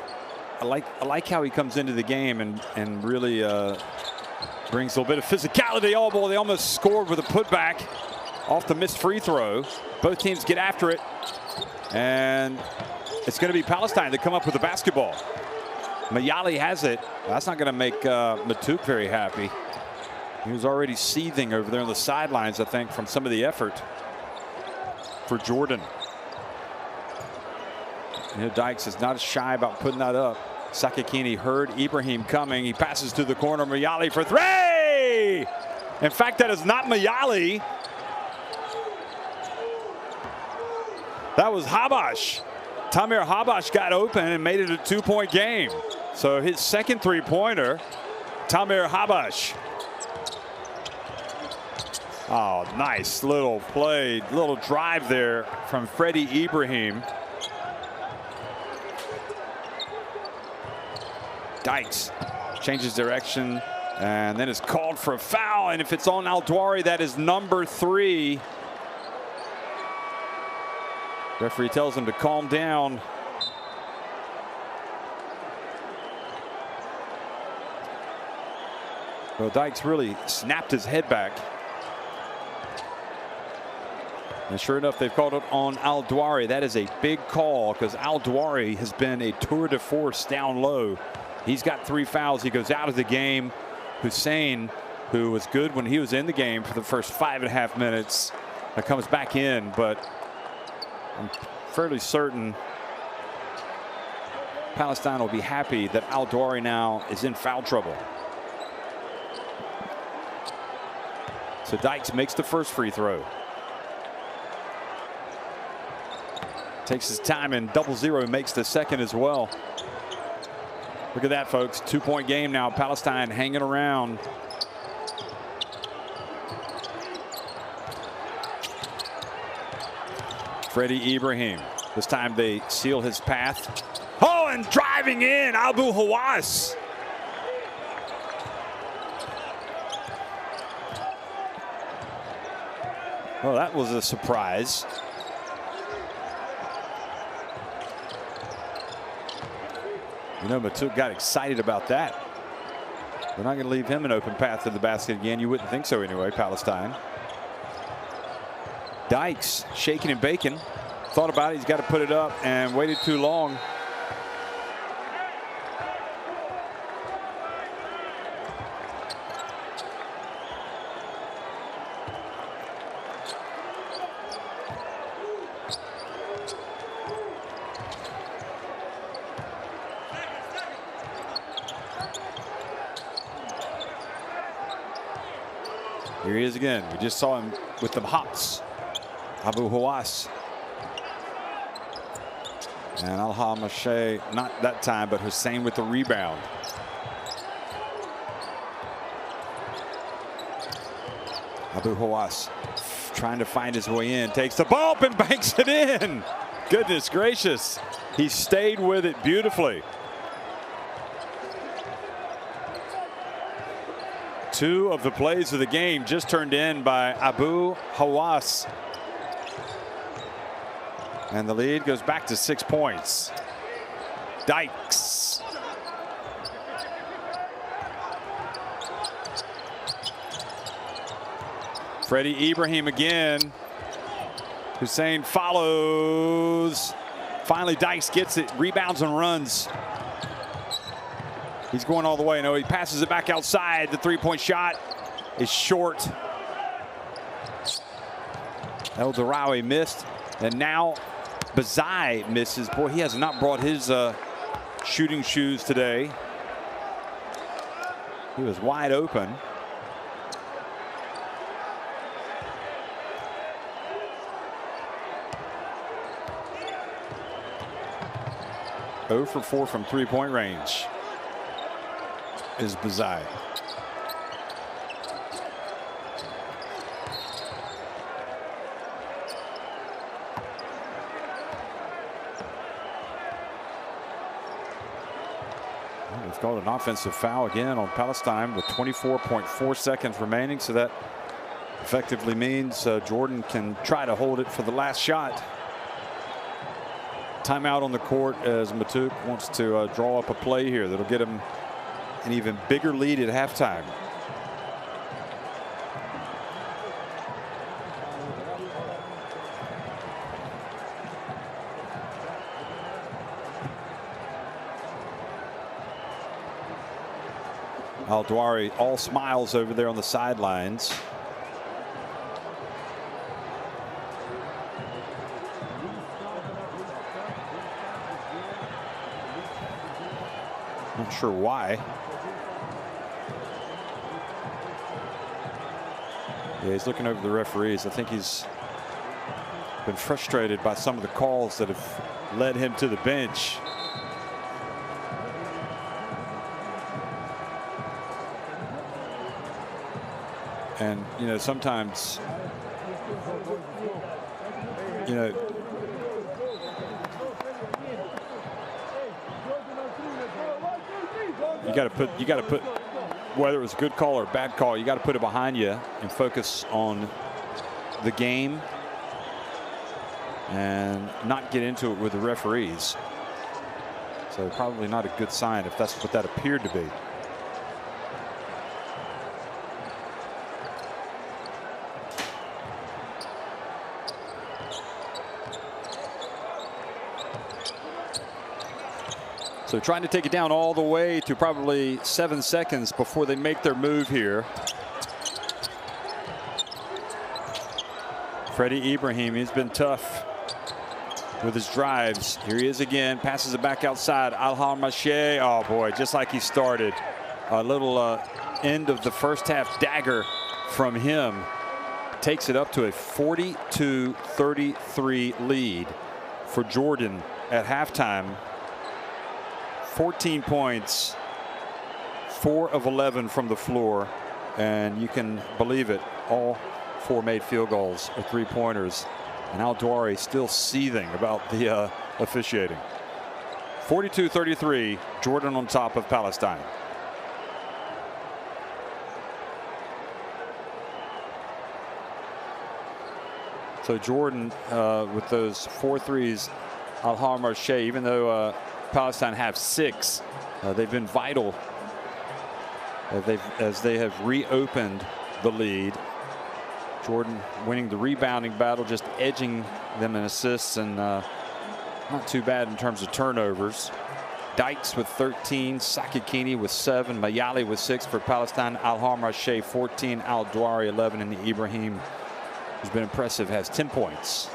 I like how he comes into the game and really brings a little bit of physicality. Oh boy, they almost scored with a putback off the missed free throw. Both teams get after it, and it's going to be Palestine that come up with the basketball. Miali has it. That's not going to make Matuk very happy. He was already seething over there on the sidelines, I think, from some of the effort for Jordan. You know, Dykes is not shy about putting that up. Sakakini heard Ibrahim coming. He passes to the corner. Mayali for three. In fact, that is not Mayali. That was Habash. Tamir Habash got open and made it a 2-point game. So his second three-pointer, Tamir Habash. Oh, nice little play, little drive there from Freddie Ibrahim. Dykes changes direction and then is called for a foul. And if it's on Al-Dwari, that is number 3. Referee tells him to calm down. Well, Dykes really snapped his head back. And sure enough, they've called it on Al-Dwari. That is a big call because Al-Dwari has been a tour de force down low. He's got 3 fouls. He goes out of the game. Hussein, who was good when he was in the game for the first 5.5 minutes, comes back in, but I'm fairly certain Palestine will be happy that Al-Dwari now is in foul trouble. So Dykes makes the first free throw. Takes his time, and 0-0 makes the second as well. Look at that, folks. 2-point game now. Palestine hanging around. Freddie Ibrahim. This time they seal his path. Oh, and driving in, Abu Hawass. Well, that was a surprise. You know, Matuk got excited about that. They're not going to leave him an open path to the basket again. You wouldn't think so anyway, Palestine. Dykes shaking and baking. Thought about it. He's got to put it up and waited too long. Here he is again. We just saw him with the hops. Abu Hawass. And Al-Hamashay, not that time, but Hussein with the rebound. Abu Hawass trying to find his way in. Takes the bump and banks it in. Goodness gracious. He stayed with it beautifully. 2 of the plays of the game just turned in by Abu Hawass. And the lead goes back to 6 points. Dykes. Freddie Ibrahim again. Hussein follows. Finally, Dykes gets it, rebounds and runs. He's going all the way. No, he passes it back outside. The 3-point shot is short. El Darawi missed. And now Bazai misses. Boy, he has not brought his shooting shoes today. He was wide open. Oh for 4 from 3-point range is Bazai. They've called an offensive foul again on Palestine with 24.4 seconds remaining. So that effectively means Jordan can try to hold it for the last shot. Timeout on the court as Matuk wants to draw up a play here that'll get him an even bigger lead at halftime. Al-Dwari all smiles over there on the sidelines. Not sure why. Yeah, he's looking over the referees. I think he's been frustrated by some of the calls that have led him to the bench. And, you know, sometimes, you know, you got to put, whether it was a good call or a bad call, you got to put it behind you and focus on the game and not get into it with the referees. So probably not a good sign if that's what that appeared to be. So trying to take it down all the way to probably 7 seconds before they make their move here. Freddie Ibrahim, he's been tough with his drives. Here he is again, passes it back outside. Al-Harmashe, oh boy, just like he started. A little end of the first half dagger from him. Takes it up to a 42-33 lead for Jordan at halftime. 14 points, 4 of 11 from the floor, and you can believe it, all 4 made field goals or 3-pointers. And Al-Dwari still seething about the officiating. 42-33, Jordan on top of Palestine. So Jordan with those 4 threes, Al-Harmashe, even though Palestine have 6, they've been vital as they have reopened the lead. Jordan winning the rebounding battle, just edging them in assists, and not too bad in terms of turnovers. Dykes with 13, Sakakini with 7, Mayali with 6 for Palestine, Al-Harmashe 14, Al-Dwari 11, and Ibrahim, who's been impressive, has 10 points.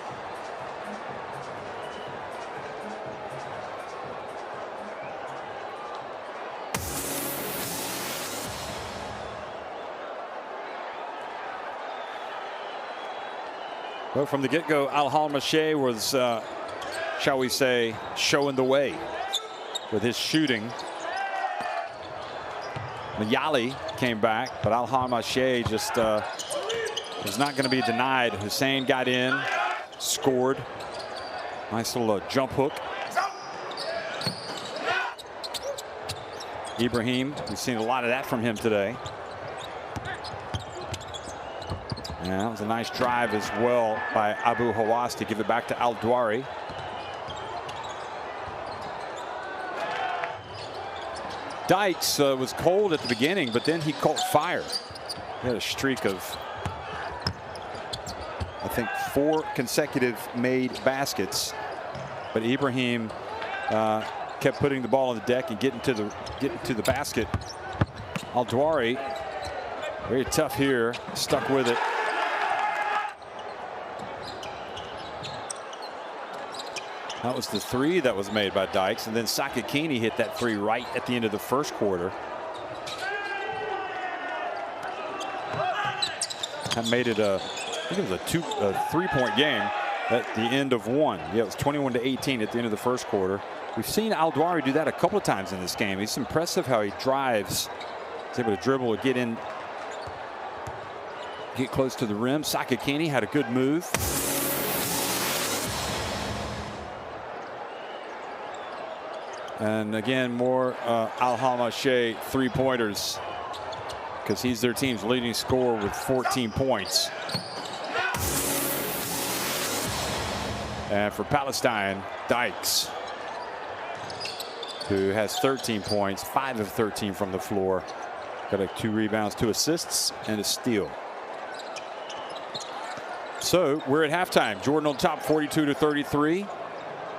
Well, from the get-go, Al-Harmashe was, shall we say, showing the way with his shooting. Mayali came back, but Al-Harmashe just was not going to be denied. Hussein got in, scored. Nice little jump hook. Ibrahim, we've seen a lot of that from him today. And that was a nice drive as well by Abu Hawass to give it back to Al-Dwari. Dykes was cold at the beginning, but then he caught fire. He had a streak of, I think, 4 consecutive made baskets. But Ibrahim kept putting the ball on the deck and getting to the basket. Al-Dwari, very tough here, stuck with it. That was the 3 that was made by Dykes, and then Sakakini hit that 3 right at the end of the first quarter. That made it I think it was a 3-point game at the end of 1. Yeah, it was 21-18 at the end of the first quarter. We've seen Al-Dwari do that a couple of times in this game. It's impressive how he drives. He's able to dribble or get in, get close to the rim. Sakakini had a good move. And again, more Al-Harmashe 3-pointers, because he's their team's leading scorer with 14 points. And for Palestine, Dykes, who has 13 points, 5 of 13 from the floor. Got 2 rebounds, 2 assists, and a steal. So we're at halftime. Jordan on top, 42-33.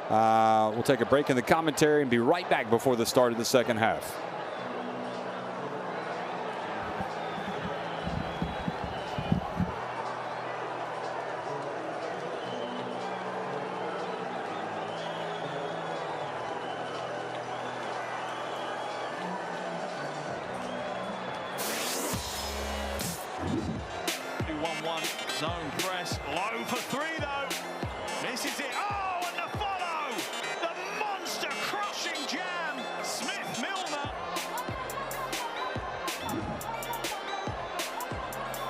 We'll take a break in the commentary and be right back before the start of the second half. Zone press, low for three though. Misses it. Oh, and the follow! The monster crushing jam. Smith-Milner.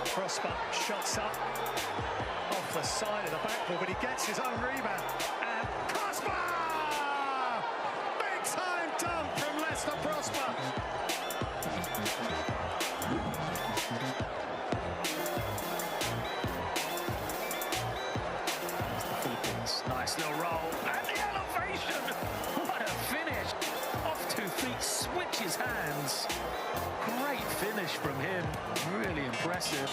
Prosper shots up off the side of the backboard, but he gets his own rebound. And Prosper! Big time dunk from Leicester Prosper. Nice little roll. And the elevation! What a finish! Off 2 feet, switches hands. Great finish from him. Really impressive.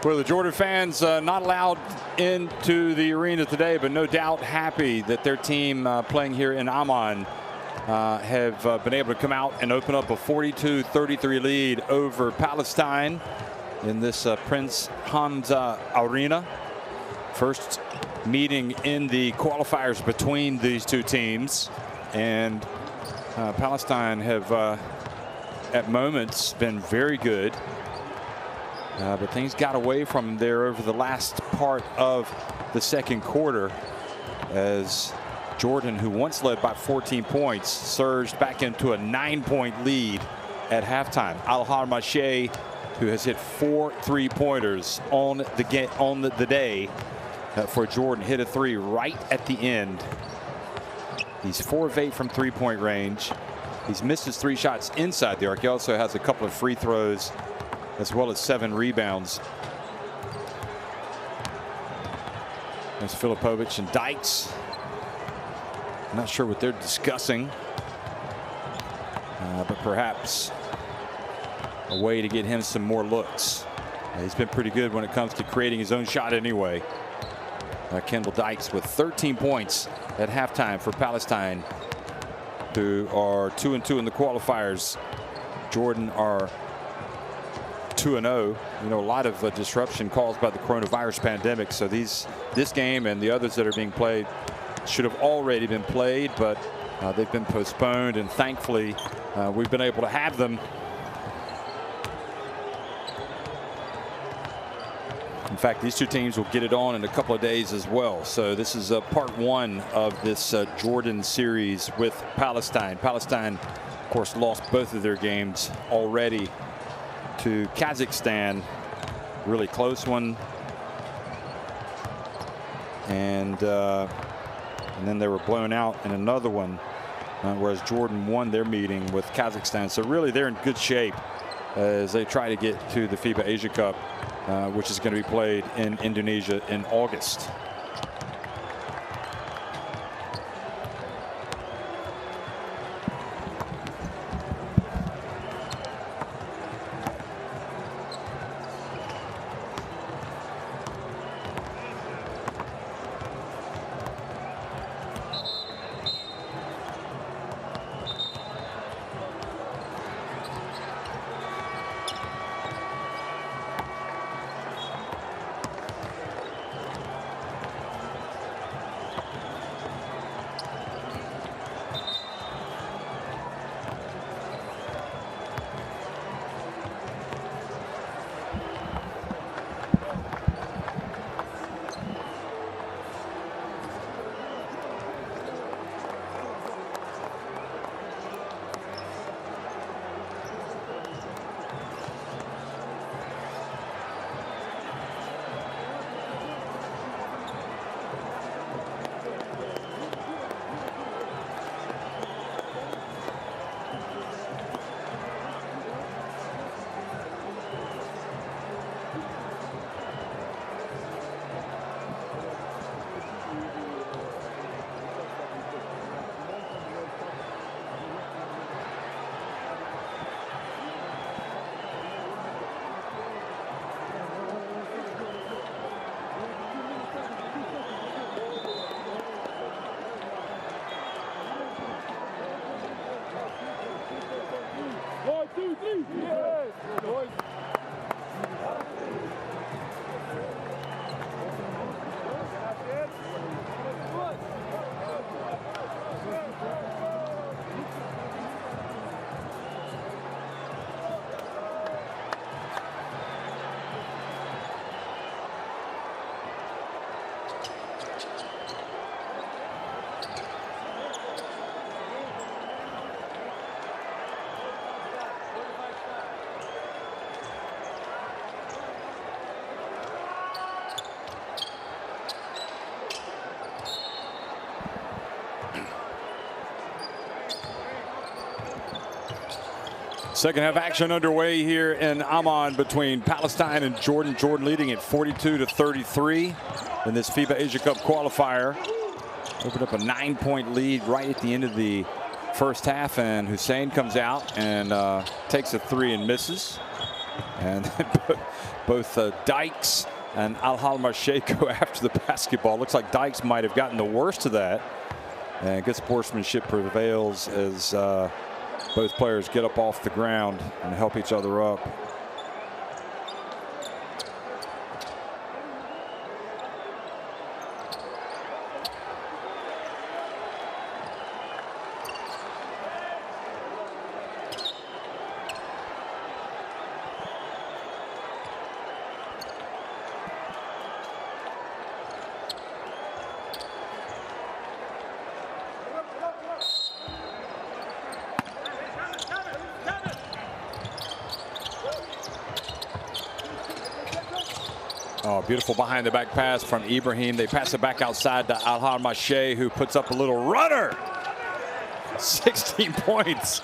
Well, the Jordan fans not allowed into the arena today, but no doubt happy that their team playing here in Amman have been able to come out and open up a 42-33 lead over Palestine in this Prince Hamza Arena. First meeting in the qualifiers between these two teams, and Palestine have at moments been very good. But things got away from them there over the last part of the second quarter as Jordan, who once led by 14 points, surged back into a 9-point lead at halftime. Al-Harmashe, who has hit 4 3-pointers on the day for Jordan, hit a 3 right at the end. He's 4 of 8 from 3-point range. He's missed his 3 shots inside the arc. He also has a couple of free throws, as well as 7 rebounds. There's Filipovic and Dykes. Not sure what they're discussing, but perhaps a way to get him some more looks. He's been pretty good when it comes to creating his own shot anyway. Kendall Dykes with 13 points at halftime for Palestine, who are 2-2 in the qualifiers. Jordan are 2-0. You know, a lot of disruption caused by the coronavirus pandemic. So this game and the others that are being played should have already been played, but they've been postponed, and thankfully we've been able to have them. In fact, these two teams will get it on in a couple of days as well. So this is part 1 of this Jordan series with Palestine. Palestine, of course, lost both of their games already to Kazakhstan. Really close one. And then they were blown out in another one, whereas Jordan won their meeting with Kazakhstan. So really they're in good shape as they try to get to the FIBA Asia Cup, which is going to be played in Indonesia in August. Second half action underway here in Amman between Palestine and Jordan. Jordan leading at 42-33 in this FIBA Asia Cup qualifier. Opened up a 9-point lead right at the end of the first half, and Hussein comes out and takes a 3 and misses. And both Dykes and Al-Halmashay go after the basketball. Looks like Dykes might have gotten the worst of that. And good sportsmanship prevails as both players get up off the ground and help each other up. Oh, beautiful behind the back pass from Ibrahim. They pass it back outside to Al-Halmashay, who puts up a little runner. 16 points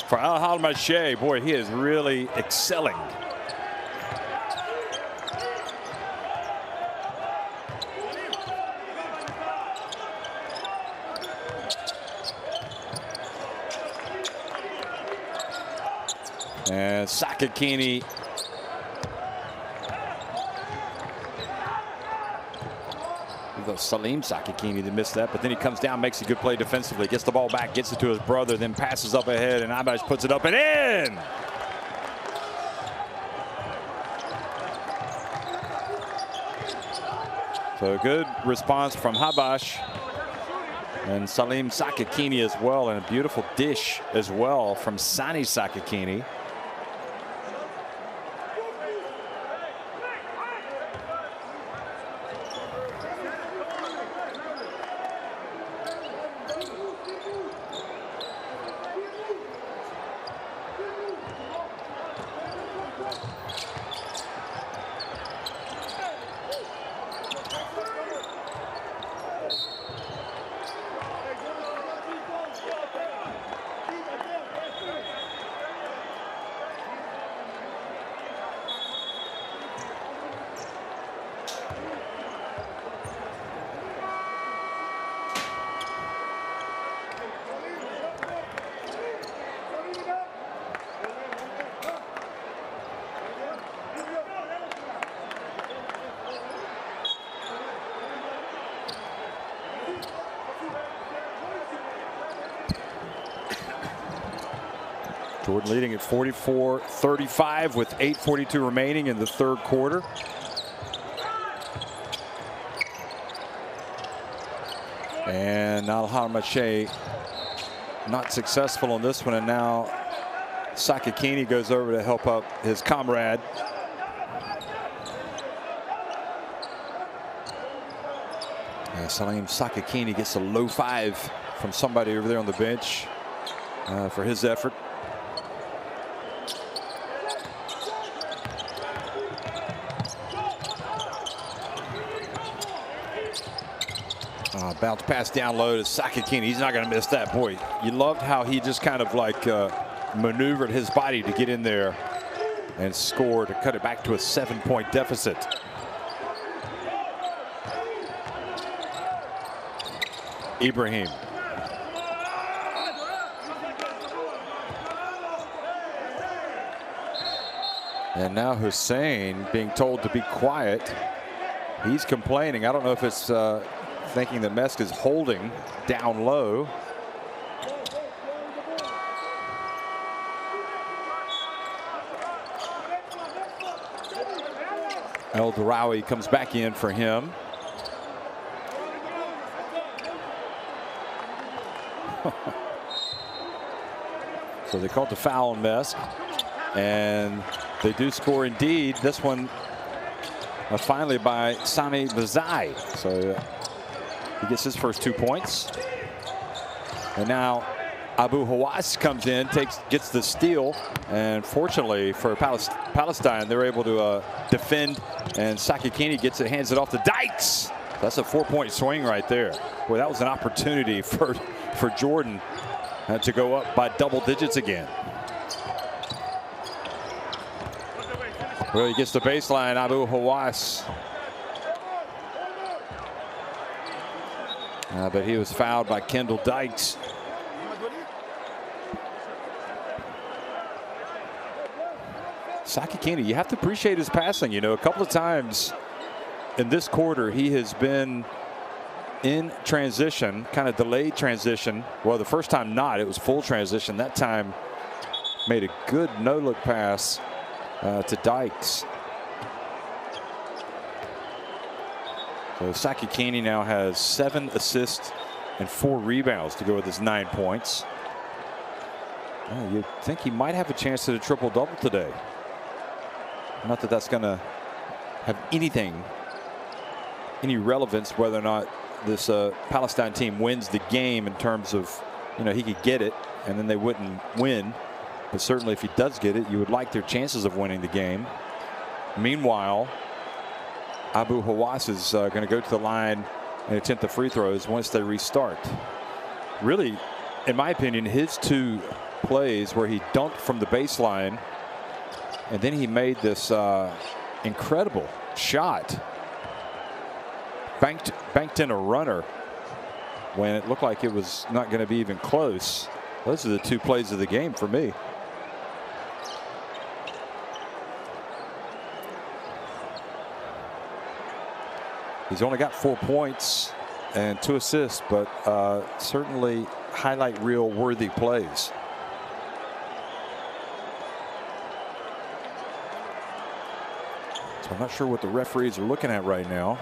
for Al-Halmashay. Boy, he is really excelling. And Sakakini Salim Sakakini that missed that, but then he comes down, makes a good play defensively, gets the ball back, gets it to his brother, then passes up ahead, and Abash puts it up and in. So a good response from Habash and Salim Sakakini as well, and a beautiful dish as well from Sani Sakakini. Jordan leading at 44-35 with 8:42 remaining in the third quarter. And Al-Halmashay not successful on this one, and now Sakakini goes over to help out his comrade. Salim Sakakini gets a low five from somebody over there on the bench for his effort. Bounce pass down low to Sakakini. He's not going to miss that. Boy, you loved how he just kind of like maneuvered his body to get in there and score to cut it back to a 7-point deficit. Ibrahim. And now Hussein being told to be quiet. He's complaining. I don't know if it's thinking that Mesk is holding down low. El Darawi comes back in for him. So they called the foul on Mesk, and they do score indeed. This one finally by Sami Bazai. So he gets his first 2 points. And now Abu Hawass comes in, gets the steal, and fortunately for Palestine, they're able to defend, and Sakakini gets it, hands it off to Dykes. That's a 4-point swing right there. Boy, that was an opportunity for Jordan to go up by double digits again. Well, he gets the baseline, Abu Hawass. But he was fouled by Kendall Dykes. Sakakini, you have to appreciate his passing. You know, a couple of times in this quarter, he has been in transition, kind of delayed transition. Well, the first time not, it was full transition. That time made a good no-look pass to Dykes. So Sakakini now has 7 assists and 4 rebounds to go with his 9 points. You'd think he might have a chance at a triple-double today. Not that that's going to have any relevance whether or not this Palestine team wins the game, in terms of, you know, he could get it and then they wouldn't win. But certainly if he does get it, you would like their chances of winning the game. Meanwhile, Abu Hawass is going to go to the line and attempt the free throws once they restart. Really, in my opinion, his 2 plays where he dunked from the baseline and then he made this incredible shot, banked in a runner when it looked like it was not going to be even close. Those are the 2 plays of the game for me. He's only got 4 points and 2 assists, but certainly highlight reel worthy plays. So I'm not sure what the referees are looking at right now.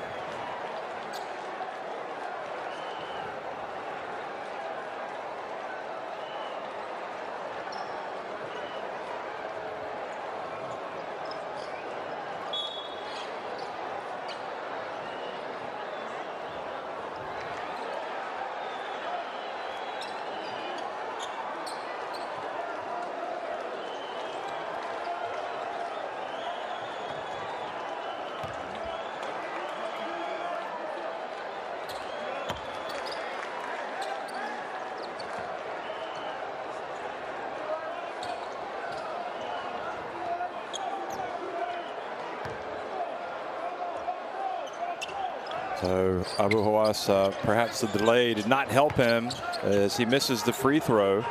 So Abu Hawass, perhaps the delay did not help him as he misses the free throw.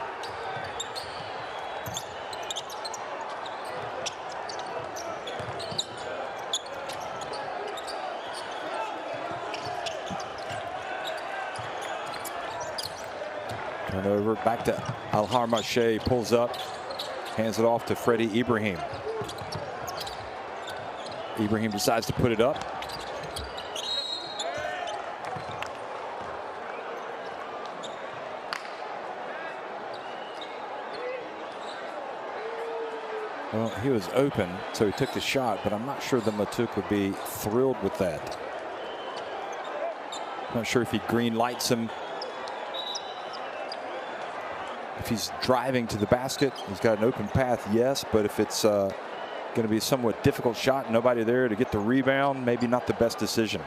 Turnover back to Al-Harmache, pulls up, hands it off to Freddie Ibrahim. Ibrahim decides to put it up. Well, he was open, so he took the shot, but I'm not sure the Matuk would be thrilled with that. Not sure if he green lights him. If he's driving to the basket, he's got an open path, yes, but if it's going to be a somewhat difficult shot, nobody there to get the rebound, maybe not the best decision.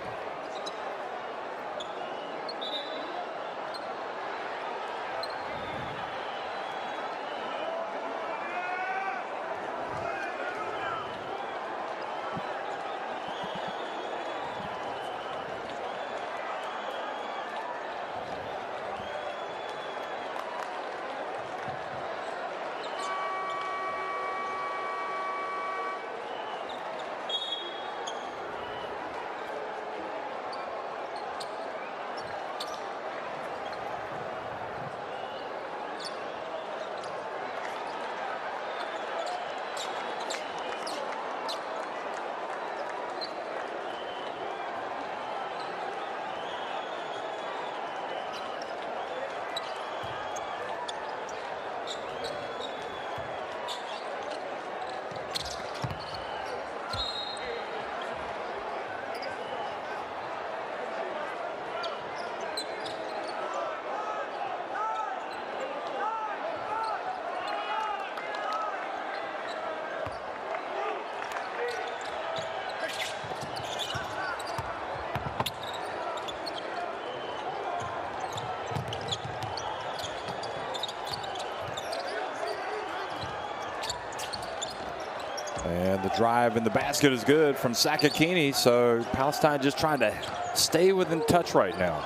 And the drive in the basket is good from Sakakini. So Palestine just trying to stay within touch right now.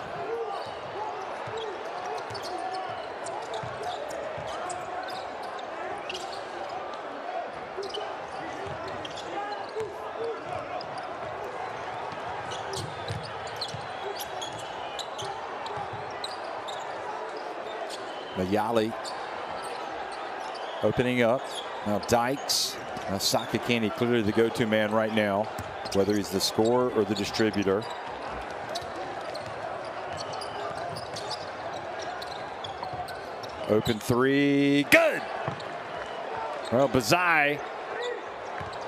Yali opening up. Now Dykes. Now Sakakini clearly the go-to man right now, whether he's the scorer or the distributor. Open three, good. Well, Bazai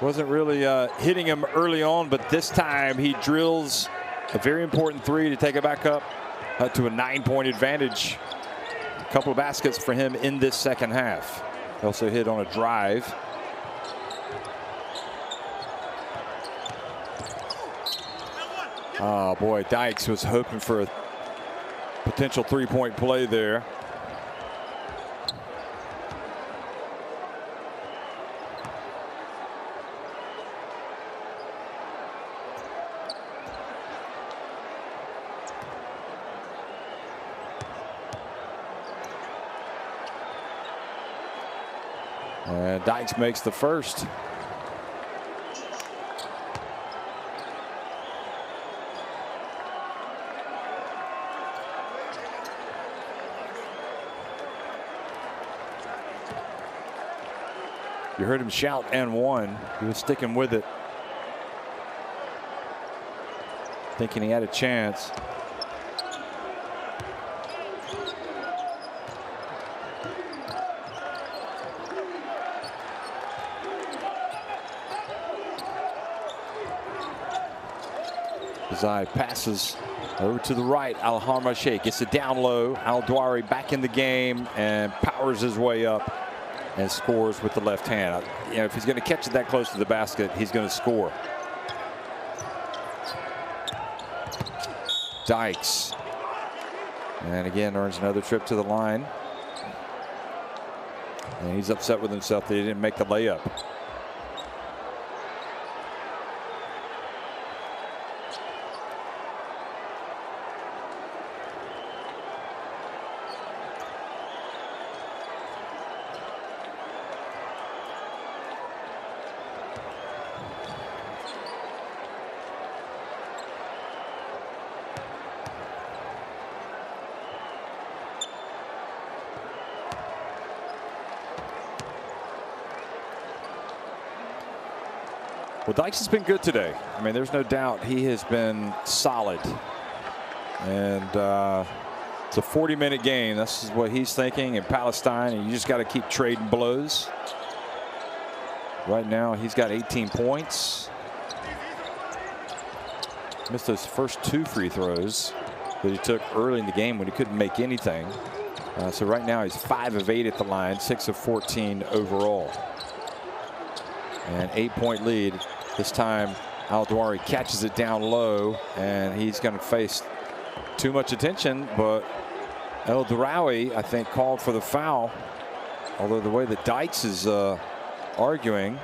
wasn't really hitting him early on, but this time he drills a very important three to take it back up to a 9-point advantage. A couple of baskets for him in this second half. He also hit on a drive. Oh boy, Dykes was hoping for a potential 3-point play there. And Dykes makes the first. You heard him shout and one. He was sticking with it, thinking he had a chance. Bazai passes over to the right. Al-Harmache gets it down low. Al-Dwari back in the game and powers his way up and scores with the left hand. You know, if he's going to catch it that close to the basket, he's going to score. Dykes. And again earns another trip to the line. And he's upset with himself that he didn't make the layup. Well, Dykes has been good today. I mean, there's no doubt he has been solid. And it's a 40-minute game. This is what he's thinking in Palestine, and you just got to keep trading blows. Right now, he's got 18 points. Missed those first 2 free throws that he took early in the game when he couldn't make anything. So right now, he's 5 of 8 at the line, 6 of 14 overall. An 8-point lead. This time Al-Dwari catches it down low, and he's going to face too much attention, but El Darawi, I think, called for the foul. Although the way that Dykes is arguing,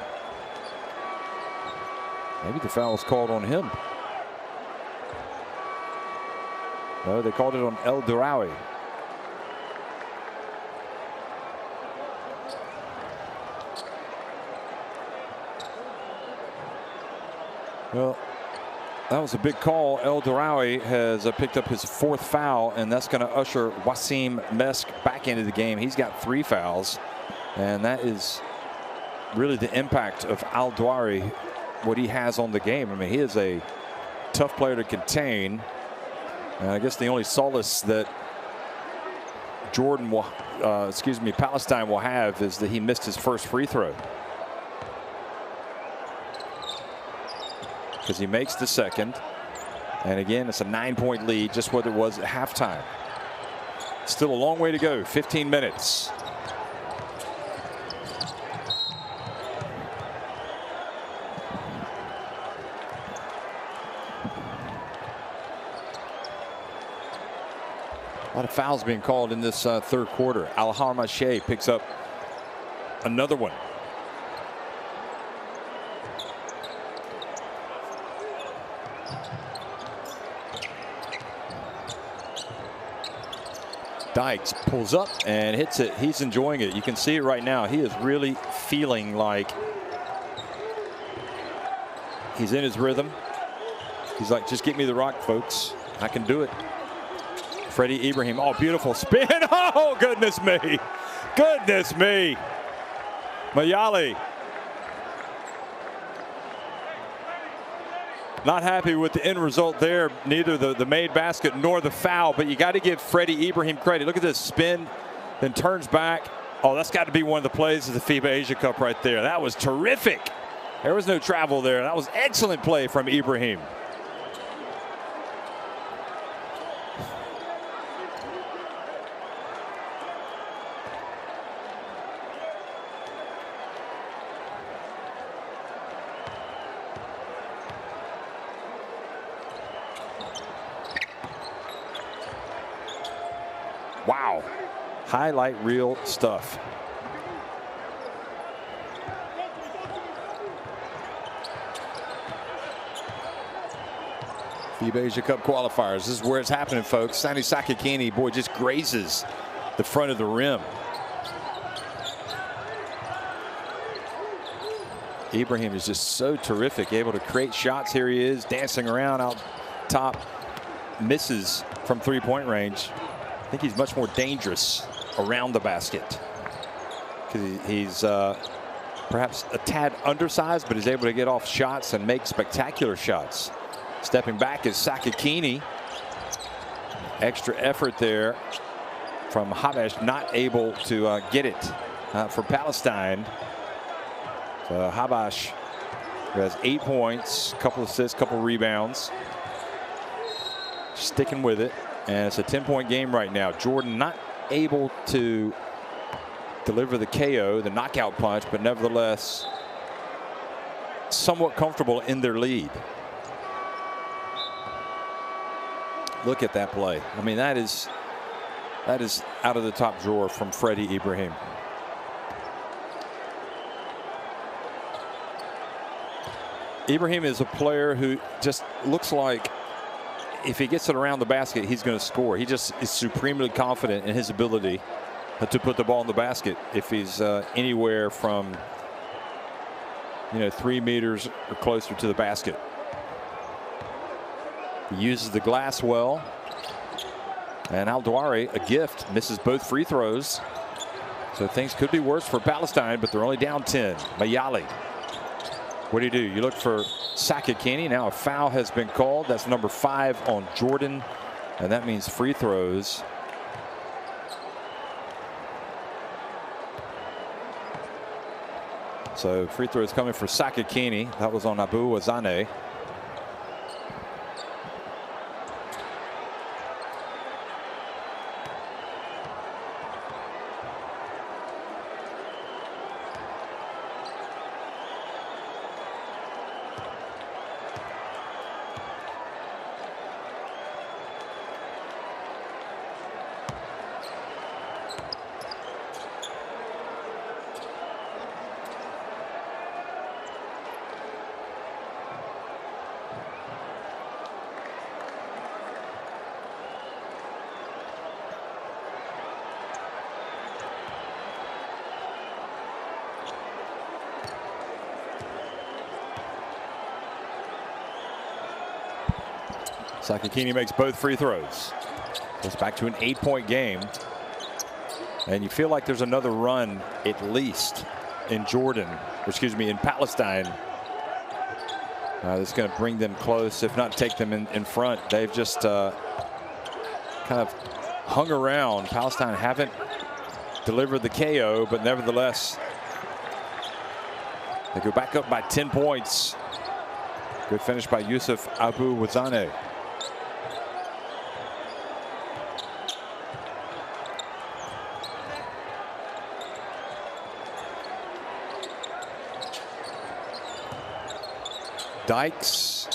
maybe the foul was called on him. No, they called it on El Darawi. Well, that was a big call. El Darawi has picked up his 4th foul, and that's going to usher Wasim Mesk back into the game. He's got 3 fouls, and that is really the impact of Al-Dwari, what he has on the game. I mean, he is a tough player to contain. And I guess the only solace that Jordan will, Palestine will have is that he missed his first free throw. Because he makes the second, and again it's a 9-point lead, just what it was at halftime. Still a long way to go. 15 minutes. A lot of fouls being called in this third quarter. Al-Harmache picks up another one. Dykes pulls up and hits it. He's enjoying it. You can see it right now. He is really feeling like he's in his rhythm. He's like, just get me the rock, folks. I can do it. Freddie Ibrahim. Oh, beautiful spin. Oh, goodness me. Goodness me. Mayali. Not happy with the end result there, neither the made basket nor the foul, but you got to give Freddie Ibrahim credit. Look at this spin, then turns back. Oh, that's got to be one of the plays of the FIBA Asia Cup right there. That was terrific. There was no travel there. That was excellent play from Ibrahim. Wow. Highlight reel stuff. FIBA Asia Cup qualifiers. This is where it's happening, folks. Santi Sakakini, boy, just grazes the front of the rim. Ibrahim is just so terrific, able to create shots. Here he is dancing around out top. Misses from three-point range. I think he's much more dangerous around the basket because he's perhaps a tad undersized, but is able to get off shots and make spectacular shots. Stepping back is Sakakini. Extra effort there from Habash, not able to get it for Palestine. So Habash, who has 8 points, couple assists, couple rebounds, sticking with it. And it's a 10-point game right now. Jordan not able to deliver the KO, the knockout punch, but nevertheless somewhat comfortable in their lead. Look at that play. I mean, that is out of the top drawer from Freddie Ibrahim. Ibrahim is a player who just looks like if he gets it around the basket, he's going to score. He just is supremely confident in his ability to put the ball in the basket if he's anywhere from 3 meters or closer to the basket. He uses the glass well. And Al-Dawari, a gift, misses both free throws. So things could be worse for Palestine, but they're only down 10. Mayali. What do? You look for Sakakini. Now a foul has been called. That's number 5 on Jordan. And that means free throws. So free throws coming for Sakakini. That was on Abu Wazane. Sakakini makes both free throws. Goes back to an 8-point game. And you feel like there's another run at least in Jordan, or excuse me, in Palestine. That's going to bring them close, if not take them in front. They've just kind of hung around. Palestine haven't delivered the KO, but nevertheless, they go back up by 10 points. Good finish by Yusuf Abu Wazane. Dykes.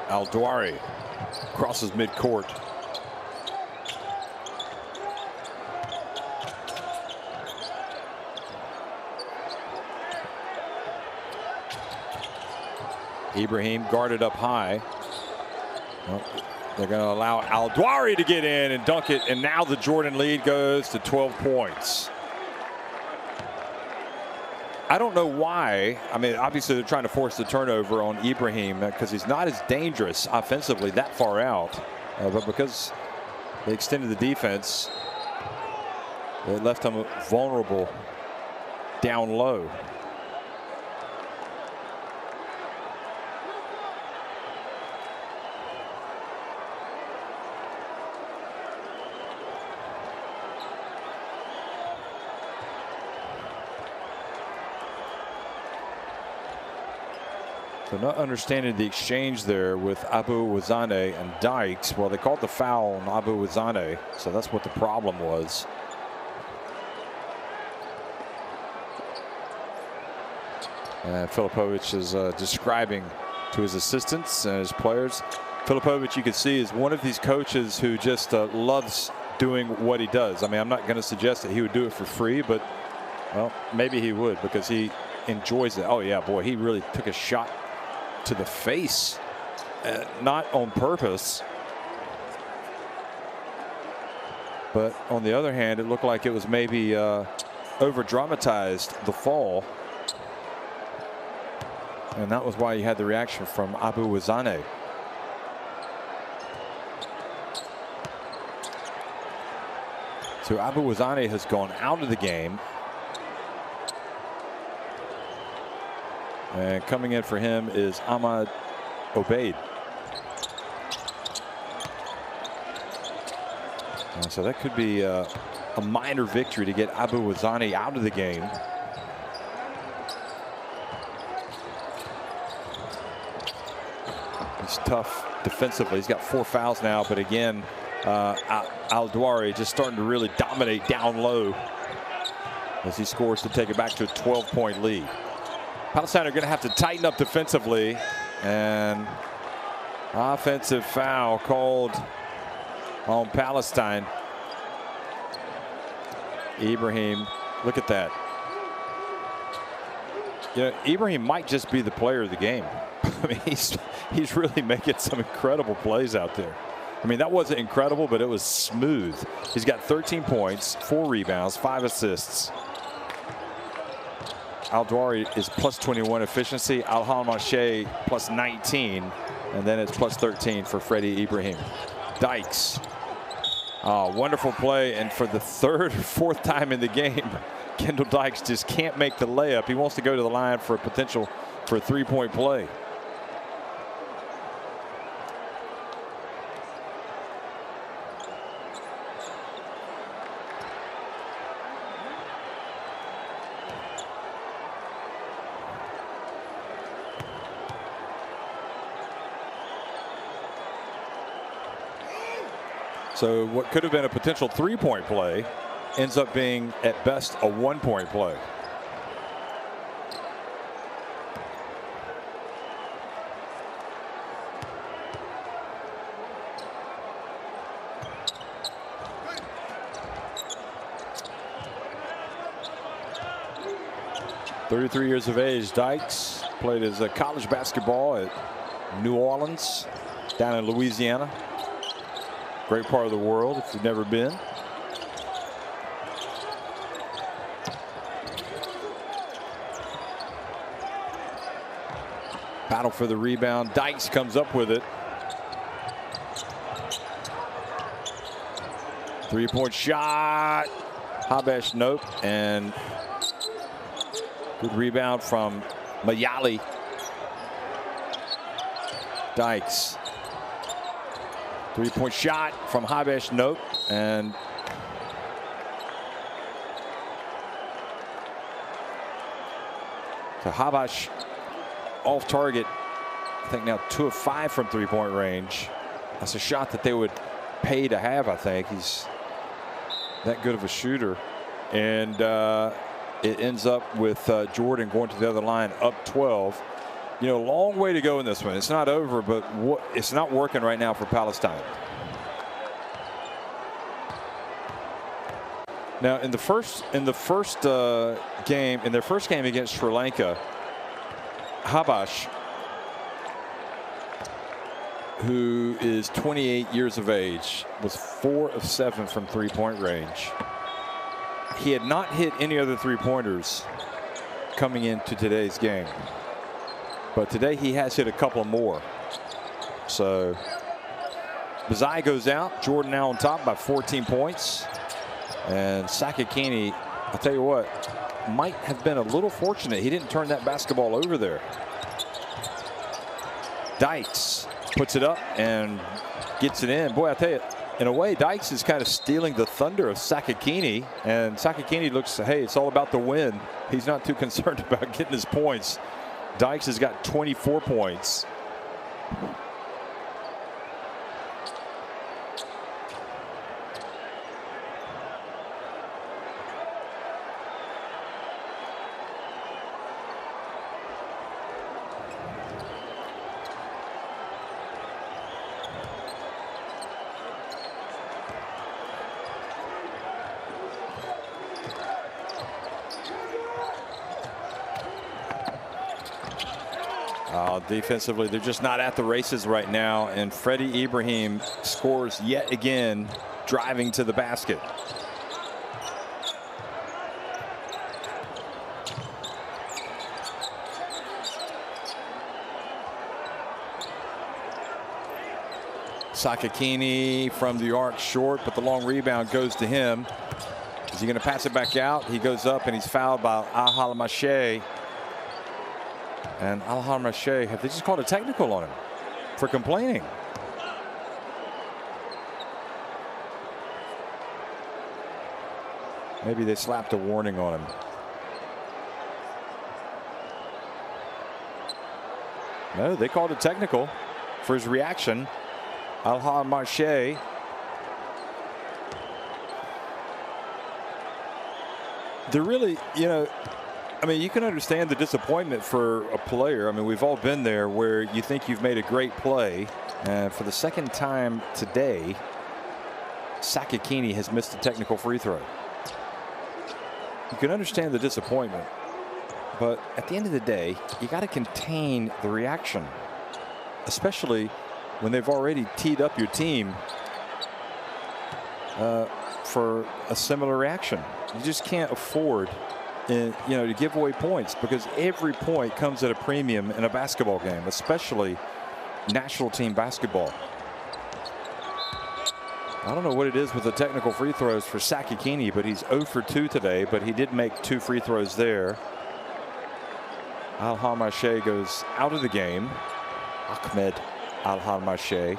Al-Dawari crosses midcourt. Ibrahim guarded up high. Well, they're going to allow Al-Dawari to get in and dunk it, and now the Jordan lead goes to 12 points. I don't know why. I mean, obviously they're trying to force the turnover on Ibrahim because he's not as dangerous offensively that far out. But because they extended the defense, they left him vulnerable down low. So not understanding the exchange there with Abu Wazane and Dykes. Well, they called the foul on Abu Wazane, so that's what the problem was. And Filipovic is describing to his assistants and his players. Filipovic, you can see, is one of these coaches who just loves doing what he does. I mean, I'm not going to suggest that he would do it for free, but, well, maybe he would because he enjoys it. Oh, yeah, boy, he really took a shot to the face, not on purpose. But on the other hand, it looked like it was maybe over dramatized, the fall. And that was why you had the reaction from Abu Wazane. So Abu Wazane has gone out of the game. And coming in for him is Ahmad Obeid. And so that could be a minor victory to get Abu Wazane out of the game. He's tough defensively. He's got 4 fouls now, but again, Al-Dwari just starting to really dominate down low as he scores to take it back to a 12-point lead. Palestine are going to have to tighten up defensively, and offensive foul called on Palestine. Ibrahim, look at that. You know, Ibrahim might just be the player of the game. I mean, he's really making some incredible plays out there. I mean, that wasn't incredible, but it was smooth. He's got 13 points, 4 rebounds, 5 assists. Al-Dwari is plus 21 efficiency. Al-Halmashay plus 19. And then it's plus 13 for Freddie Ibrahim. Dykes. Wonderful play. And for the 3rd or 4th time in the game, Kendall Dykes just can't make the layup. He wants to go to the line for a potential for a 3-point play. So what could have been a potential 3-point play ends up being at best a 1-point play. "33 years of age, Dykes played his college basketball at New Orleans, down in Louisiana. Great part of the world if you've never been. Battle for the rebound. Dykes comes up with it. 3-point shot. Habesh, nope. And good rebound from Mayali. Dykes. 3-point shot from Habesh, nope. And so Habesh off target. I think now 2 of 5 from 3-point range. That's a shot that they would pay to have, I think. He's that good of a shooter. And it ends up with Jordan going to the other line up 12. You know, long way to go in this one. It's not over, but it's not working right now for Palestine. Now, in their first game against Sri Lanka, Habesh, who is 28 years of age, was 4 of 7 from 3-point range. He had not hit any other 3-pointers coming into today's game. But today he has hit a couple more. So Bazai goes out. Jordan now on top by 14 points. And Sakakini, I'll tell you what, might have been a little fortunate. He didn't turn that basketball over there. Dykes puts it up and gets it in. Boy, I tell you, in a way, Dykes is kind of stealing the thunder of Sakakini. And Sakakini looks, hey, it's all about the win. He's not too concerned about getting his points. Dykes has got 24 points. Defensively, they're just not at the races right now, and Freddie Ibrahim scores yet again, driving to the basket. Sakakini from the arc short, but the long rebound goes to him. Is he going to pass it back out? He goes up and he's fouled by Al-Halamashe. And Al-Halamashe, have they just called a technical on him for complaining? Maybe they slapped a warning on him. No, they called a technical for his reaction. Al-Halamashe. They're really, you know, I mean, you can understand the disappointment for a player. I mean, we've all been there where you think you've made a great play. And for the second time today, Sakakini has missed a technical free throw. You can understand the disappointment. But at the end of the day, you got to contain the reaction, especially when they've already teed up your team for a similar reaction. You just can't afford to give away points, because every point comes at a premium in a basketball game, especially national team basketball. I don't know what it is with the technical free throws for Sakakini, but he's 0 for 2 today, but he did make 2 free throws there. Al-Halamashe goes out of the game. Ahmed Al-Halamashe.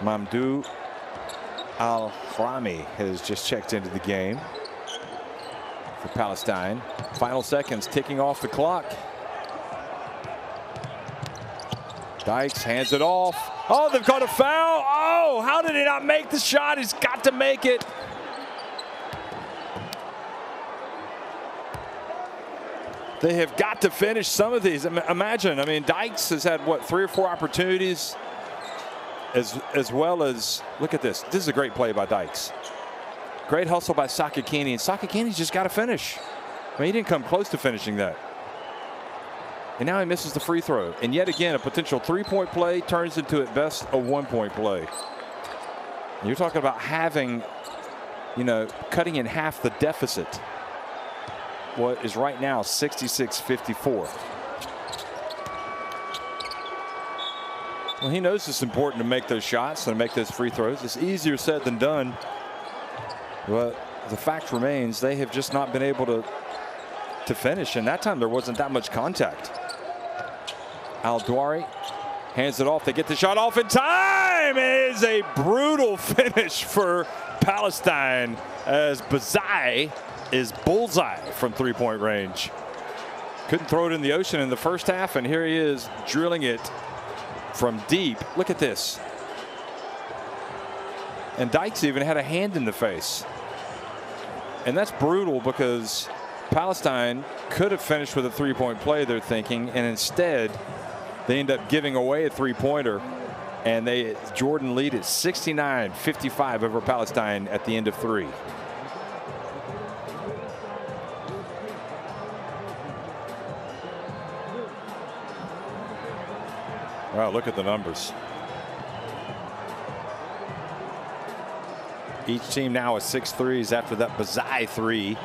Mamdou Al-Hrami has just checked into the game for Palestine. Final seconds ticking off the clock. Dykes hands it off. Oh, they've got a foul. Oh, how did he not make the shot? He's got to make it. They have got to finish some of these. Imagine, I mean, Dykes has had, what, 3 or 4 opportunities, as well as, look at this. This is a great play by Dykes. Great hustle by Sakakini, and Sakakini's just got to finish. I mean, he didn't come close to finishing that. And now he misses the free throw. And yet again, a potential 3-point play turns into, at best, a 1-point play. And you're talking about having, cutting in half the deficit. What is right now 66-54. Well, he knows it's important to make those shots and make those free throws. It's easier said than done. But the fact remains, they have just not been able to finish. And that time there wasn't that much contact. Al-Dwari hands it off. They get the shot off in time. It is a brutal finish for Palestine, as Bazai is bullseye from 3-point range. Couldn't throw it in the ocean in the first half, and here he is drilling it from deep. Look at this. And Dykes even had a hand in the face. And that's brutal, because Palestine could have finished with a 3-point play, they're thinking, and instead they end up giving away a 3-pointer, and Jordan lead at 69-55 over Palestine at the end of 3. Wow, look at the numbers. Each team now has 6 threes after that Bazai 3.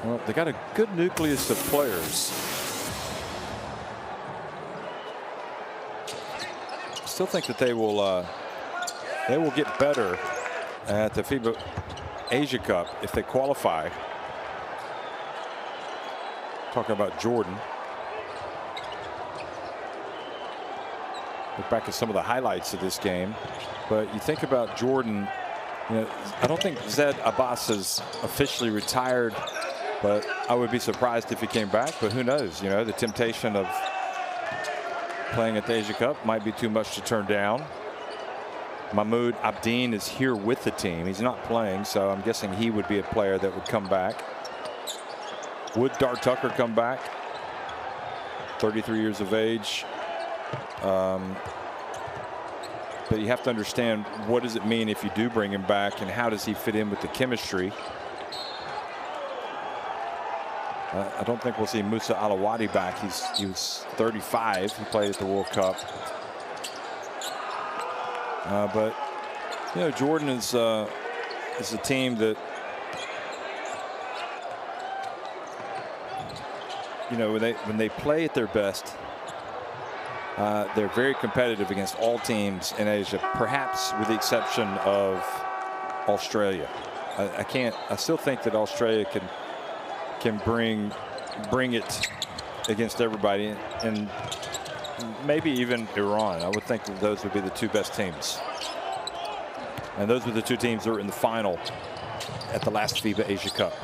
Well, they got a good nucleus of players. Still think that they will get better at the FIBA Asia Cup if they qualify. Talking about Jordan. Look back at some of the highlights of this game, but you think about Jordan. You know, I don't think Zed Abbas is officially retired, but I would be surprised if he came back. But who knows? You know, the temptation of playing at the Asia Cup might be too much to turn down. Mahmoud Abdeen is here with the team. He's not playing, so I'm guessing he would be a player that would come back. Would Dar Tucker come back? 33 years of age. But you have to understand, what does it mean if you do bring him back, and how does he fit in with the chemistry? I don't think we'll see Musa Alawadi back. He was 35. He played at the World Cup. But you know, Jordan is a team that, you know, when they play at their best, they're very competitive against all teams in Asia, perhaps with the exception of Australia. I still think that Australia can bring it against everybody, and maybe even Iran. I would think that those would be the 2 best teams, and those were the 2 teams that were in the final at the last FIBA Asia Cup.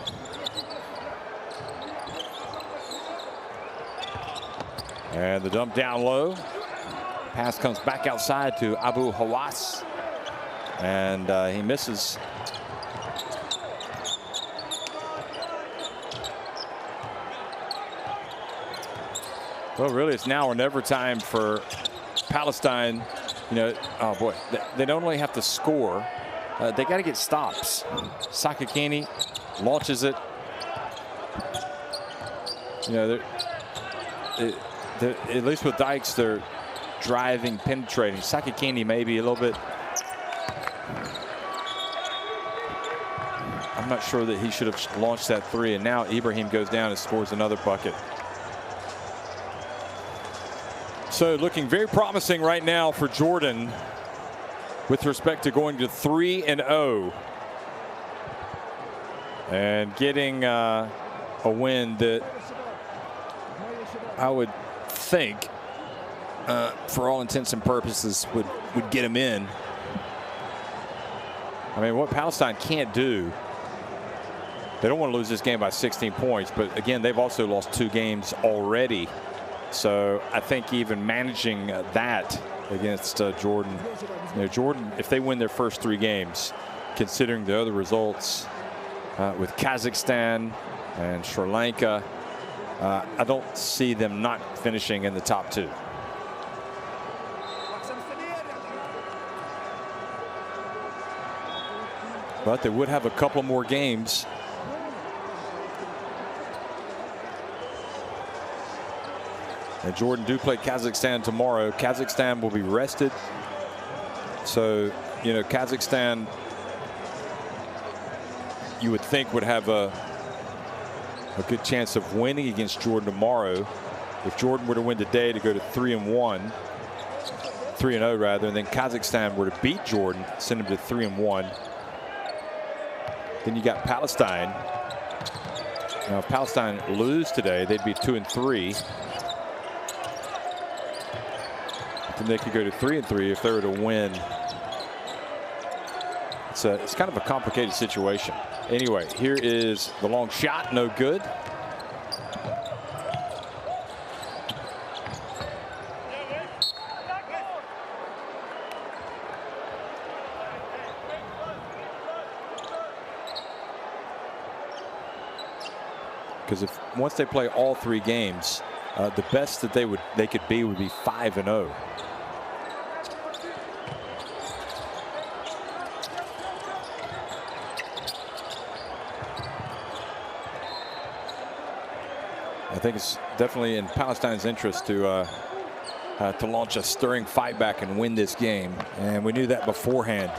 And the dump down low. Pass comes back outside to Abu Hawass, and he misses. Well, really, it's now or never time for Palestine. You know, oh boy, they don't only have to score, they got to get stops. Sakakini launches it. You know, at least with Dykes, they're driving, penetrating. Sakakini maybe a little bit. I'm not sure that he should have launched that 3, and now Ibrahim goes down and scores another bucket. So looking very promising right now for Jordan with respect to going to 3-0 and getting a win that I would think, for all intents and purposes, would get him in. I mean, what Palestine can't do, they don't want to lose this game by 16 points, but again, they've also lost 2 games already. So I think even managing that against Jordan, you know, Jordan, if they win their first 3 games, considering the other results with Kazakhstan and Sri Lanka, I don't see them not finishing in the top 2. But they would have a couple more games. And Jordan do play Kazakhstan tomorrow. Kazakhstan will be rested. So, you know, Kazakhstan, you would think, would have a good chance of winning against Jordan tomorrow. If Jordan were to win today to go to 3-1, 3-0 rather, and then Kazakhstan were to beat Jordan, send them to 3-1. Then you got Palestine. Now, if Palestine lose today, they'd be 2-3. Then they could go to 3-3 if they were to win. It's kind of a complicated situation. Anyway, here is the long shot, no good. Because if once they play all 3 games, the best that they could be would be 5-0. think it's definitely in Palestine's interest to launch a stirring fight back and win this game, and we knew that beforehand.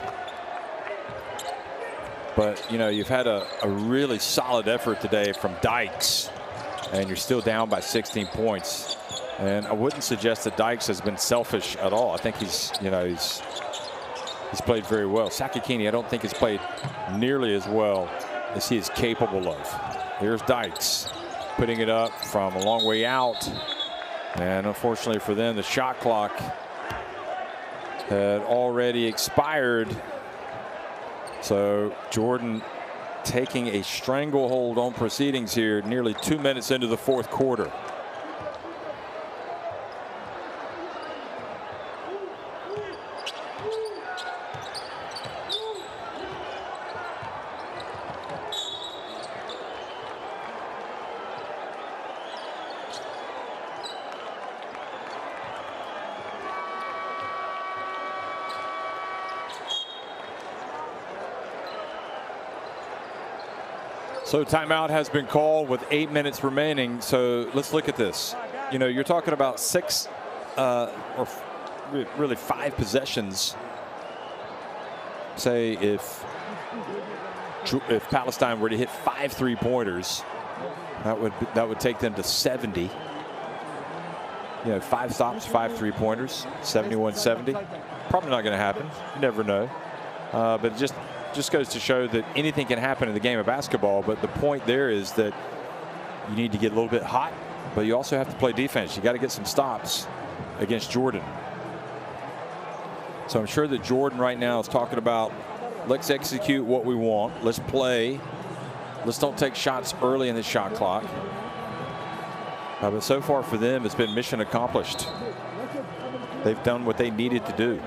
But you know, you've had a really solid effort today from Dykes, and you're still down by 16 points. And I wouldn't suggest that Dykes has been selfish at all. I think he's played very well. Sakakini, I don't think has played nearly as well as he is capable of. Here's Dykes putting it up from a long way out. And unfortunately for them, the shot clock had already expired. So Jordan taking a stranglehold on proceedings here nearly 2 minutes into the fourth quarter. So timeout has been called with 8 minutes remaining. So let's look at this. You know, you're talking about six or really 5 possessions. Say if Palestine were to hit 5 3-pointers, that would take them to 70. You know, 5 stops, 5 3-pointers, 71-70. Probably not going to happen. You never know. But it just goes to show that anything can happen in the game of basketball. But the point there is that you need to get a little bit hot, but you also have to play defense. You got to get some stops against Jordan. So I'm sure that Jordan right now is talking about, let's execute what we want. Let's play. Let's don't take shots early in the shot clock. But so far for them, it's been mission accomplished. They've done what they needed to do.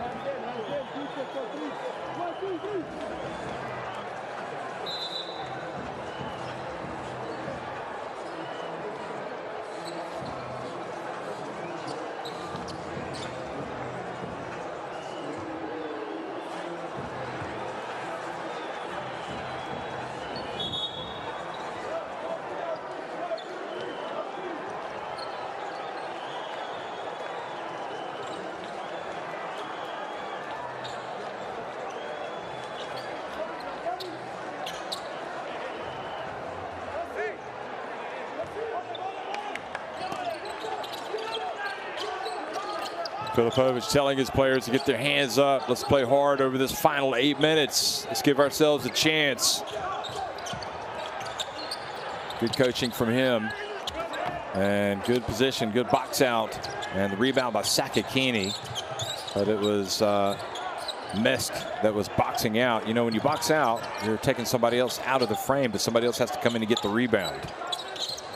Filipovic telling his players to get their hands up. Let's play hard over this final 8 minutes. Let's give ourselves a chance. Good coaching from him. And good position, good box out. And the rebound by Sakakini. But it was Mesk that was boxing out. You know, when you box out, you're taking somebody else out of the frame, but somebody else has to come in and get the rebound.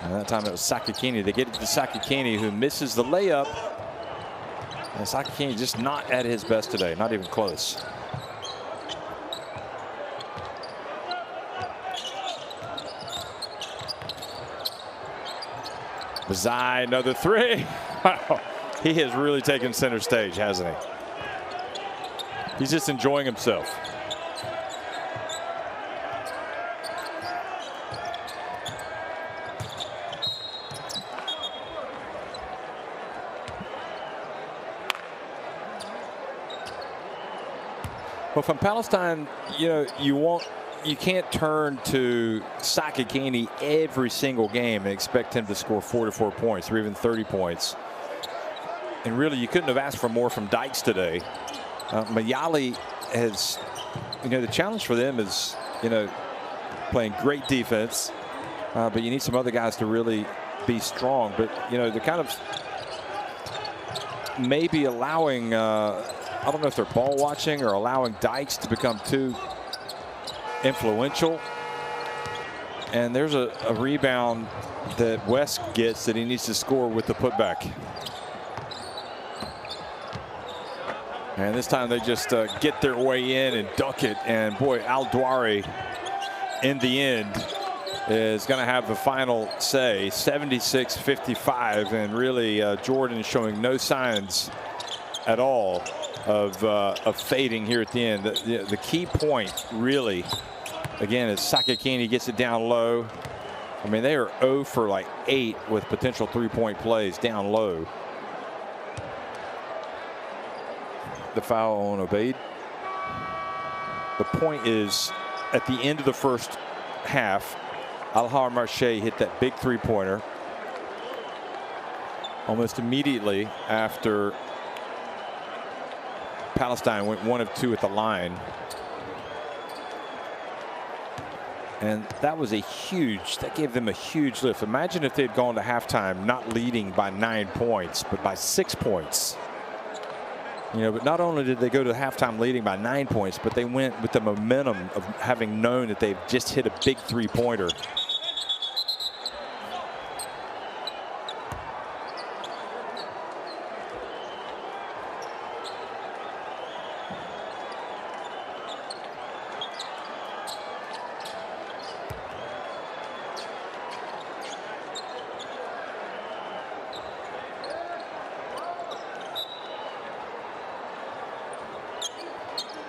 And that time it was Sakakini. They get it to Sakakini, who misses the layup. And Sakakini just not at his best today, not even close. Bazai, another 3. Wow, he has really taken center stage, hasn't he? He's just enjoying himself. Well, from Palestine, you know, you can't turn to Sakakini every single game and expect him to score 44 points or even 30 points. And really, you couldn't have asked for more from Dykes today. Mayali has, you know, the challenge for them is, you know, playing great defense, but you need some other guys to really be strong. But, you know, they're kind of maybe allowing, I don't know if they're ball watching or allowing Dykes to become too influential. And there's a rebound that West gets that he needs to score with the putback. And this time they just get their way in and dunk it. And boy, Al-Dwari in the end is going to have the final say, 76-55. And really Jordan showing no signs at all of fading here at the end. The key point really, again, is Sakakini gets it down low. I mean, they are 0 for like 8 with potential 3-point plays down low. The foul on Obeid. The point is, at the end of the first half, Alhar Marche hit that big 3-pointer almost immediately after Palestine went 1 of 2 at the line. And that was that gave them a huge lift. Imagine if they'd gone to halftime not leading by 9 points, but by 6 points. You know, but not only did they go to halftime leading by 9 points, but they went with the momentum of having known that they've just hit a big 3-pointer.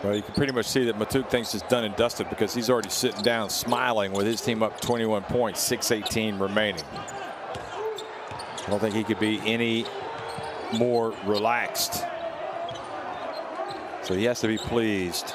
Well, you can pretty much see that Matuk thinks it's done and dusted because he's already sitting down smiling with his team up 21 points, 6:18 remaining. I don't think he could be any more relaxed. So he has to be pleased.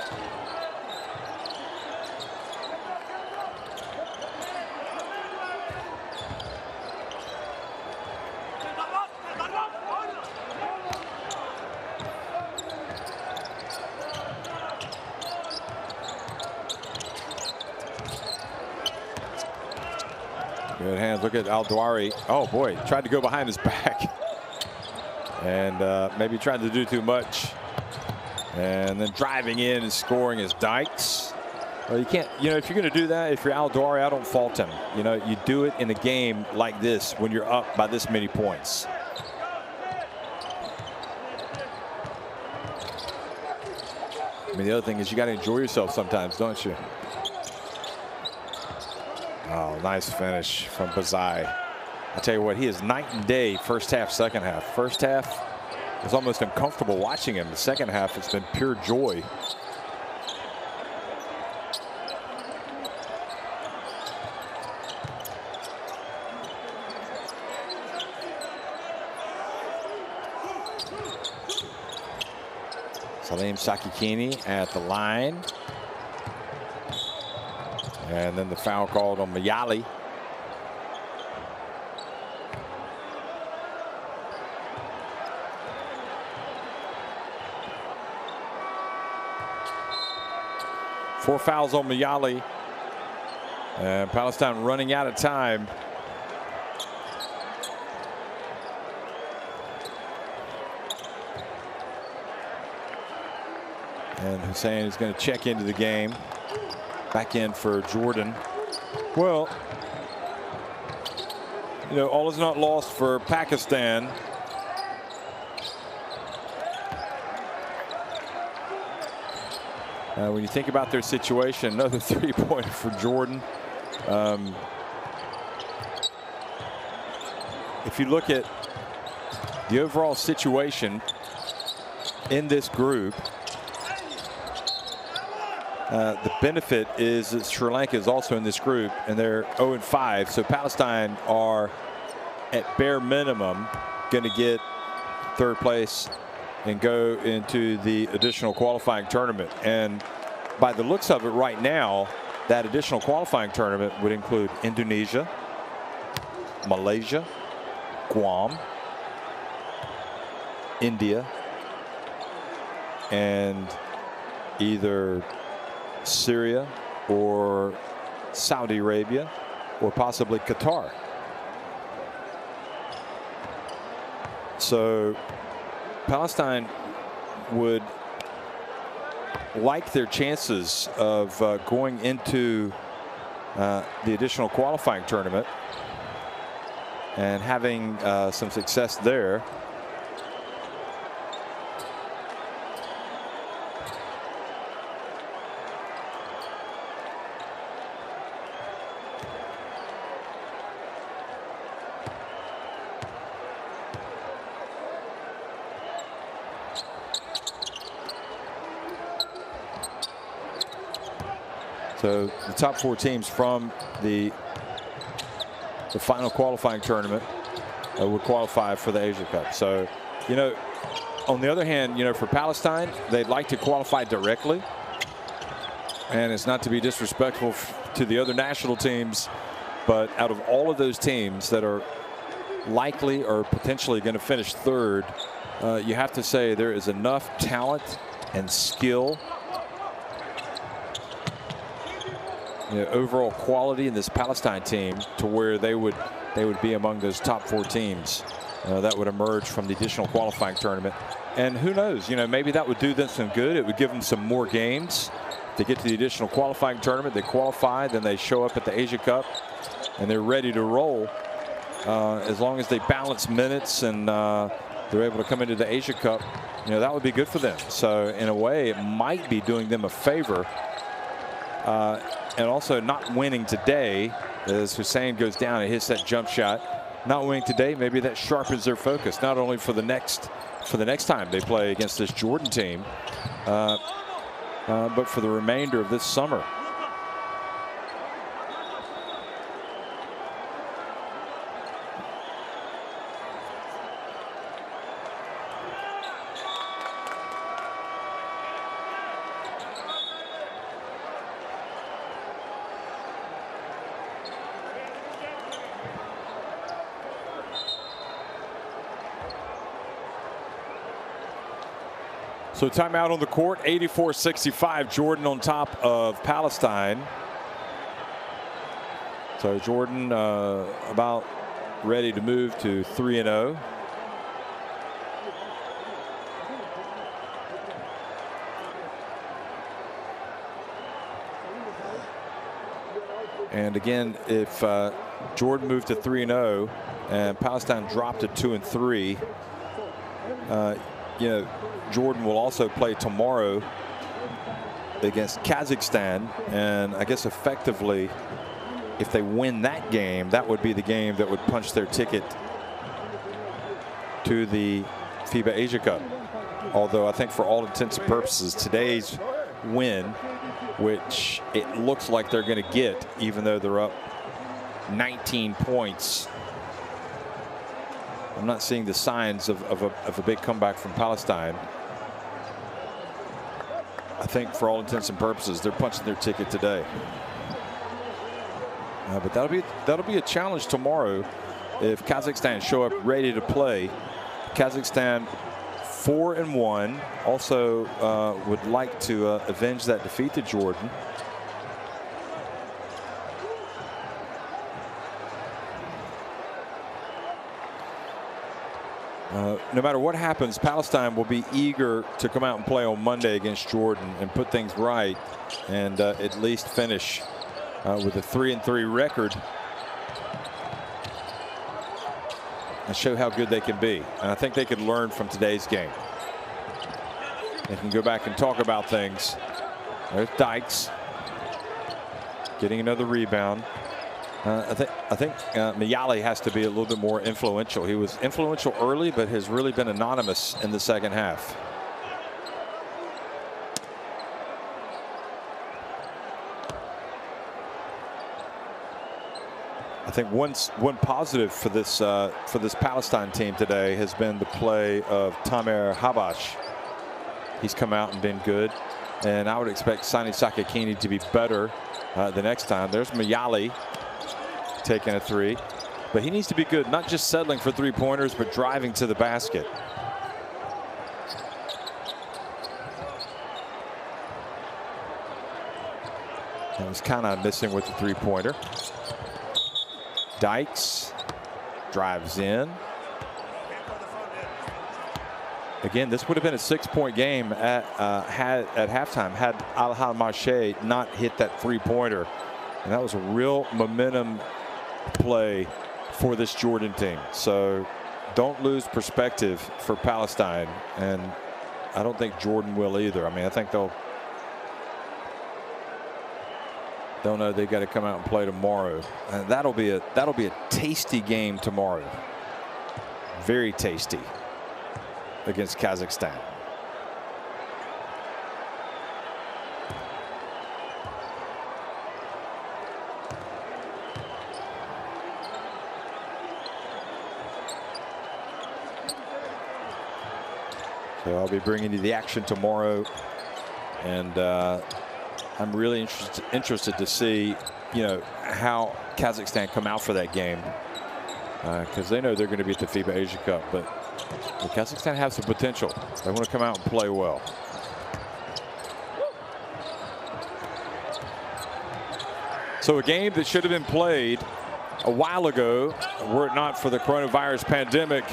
Good hands. Look at Al-Dawari. Oh boy, tried to go behind his back and maybe tried to do too much, and then driving in and scoring is Dykes. Well, you can't, you know, if you're going to do that, if you're Al-Dawari, I don't fault him. You know, you do it in a game like this when you're up by this many points. I mean, the other thing is you got to enjoy yourself sometimes, don't you? Oh, nice finish from Bazai. I tell you what, he is night and day first half, second half. First half was almost uncomfortable watching him. The second half, it's been pure joy. Salim Sakikini at the line. And then the foul called on Mayali. Four fouls on Mayali. And Palestine running out of time. And Hussein is going to check into the game. Back in for Jordan. Well, you know, all is not lost for Pakistan. When you think about their situation, another 3-pointer for Jordan. If you look at the overall situation in this group, the benefit is that Sri Lanka is also in this group, and they're 0-5. So Palestine are, at bare minimum, going to get third place and go into the additional qualifying tournament. And by the looks of it right now, that additional qualifying tournament would include Indonesia, Malaysia, Guam, India, and either Syria or Saudi Arabia or possibly Qatar. So Palestine would like their chances of going into the additional qualifying tournament and having some success there. So the top 4 teams from the the final qualifying tournament would qualify for the Asia Cup. So, you know, on the other hand, you know, for Palestine, they'd like to qualify directly. And it's not to be disrespectful to the other national teams, but out of all of those teams that are likely or potentially going to finish third, you have to say there is enough talent and skill, you know, overall quality in this Palestine team to where they would be among those top 4 teams that would emerge from the additional qualifying tournament. And who knows, you know, maybe that would do them some good. It would give them some more games to get to the additional qualifying tournament. They qualify, then they show up at the Asia Cup and they're ready to roll. As long as they balance minutes and they're able to come into the Asia Cup, you know, that would be good for them. So in a way, it might be doing them a favor. And also not winning today, as Hussein goes down and hits that jump shot, not winning today, maybe that sharpens their focus, not only for the next time they play against this Jordan team, but for the remainder of this summer. So timeout on the court, 84-65, Jordan on top of Palestine. So Jordan about ready to move to 3-0. And again, if Jordan moved to 3-0 and Palestine dropped to 2-3, you know, Jordan will also play tomorrow against Kazakhstan, and I guess effectively, if they win that game, that would be the game that would punch their ticket to the FIBA Asia Cup. Although I think for all intents and purposes, today's win, which it looks like they're going to get, even though they're up 19 points, I'm not seeing the signs of a big comeback from Palestine. I think for all intents and purposes, they're punching their ticket today. But that'll be a challenge tomorrow if Kazakhstan show up ready to play. Kazakhstan 4-1, also would like to avenge that defeat to Jordan. No matter what happens, Palestine will be eager to come out and play on Monday against Jordan and put things right, and at least finish with a 3-3 record and show how good they can be. And I think they could learn from today's game. They can go back and talk about things. There's Dykes getting another rebound. I think Miali has to be a little bit more influential. He was influential early, but has really been anonymous in the second half. I think one positive for this Palestine team today has been the play of Tamer Habash. He's come out and been good, and I would expect Sani Sakakini to be better the next time. There's Miali taking a three, but he needs to be good, not just settling for 3-pointers, but driving to the basket. That was kind of missing with the 3-pointer. Dykes drives in. Again, this would have been a 6-point game at halftime had Al-Hamache not hit that 3-pointer, and that was a real momentum play for this Jordan team. So don't lose perspective for Palestine, and I don't think Jordan will either. I mean, I think they'll know they got to come out and play tomorrow, and that'll be a tasty game tomorrow. Very tasty against Kazakhstan. So I'll be bringing you the action tomorrow, and I'm really interested to see, how Kazakhstan come out for that game, because they know they're going to be at the FIBA Asia Cup, but Kazakhstan has some potential. They want to come out and play well. So a game that should have been played a while ago, were it not for the coronavirus pandemic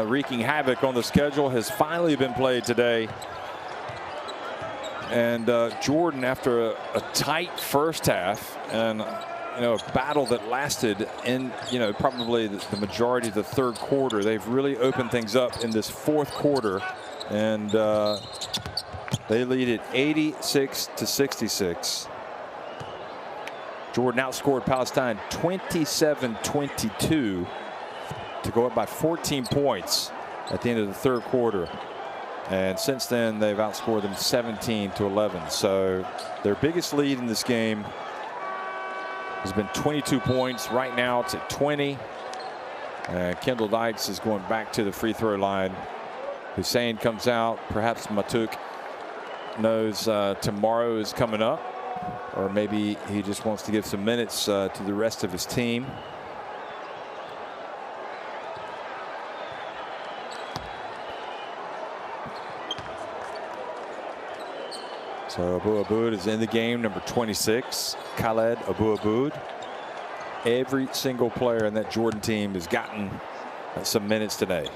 wreaking havoc on the schedule, has finally been played today. And Jordan, after a tight first half and a battle that lasted in probably the majority of the third quarter, they've really opened things up in this fourth quarter, and they lead it 86-66. Jordan outscored Palestine 27-22 to go up by 14 points at the end of the third quarter. And since then, they've outscored them 17-11. So their biggest lead in this game has been 22 points. Right now, it's at 20. Kendall Dykes is going back to the free throw line. Hussein comes out. Perhaps Matuk knows tomorrow is coming up, or maybe he just wants to give some minutes to the rest of his team. So Abu Aboud is in the game, number 26, Khaled Abu Aboud. Every single player in that Jordan team has gotten some minutes today.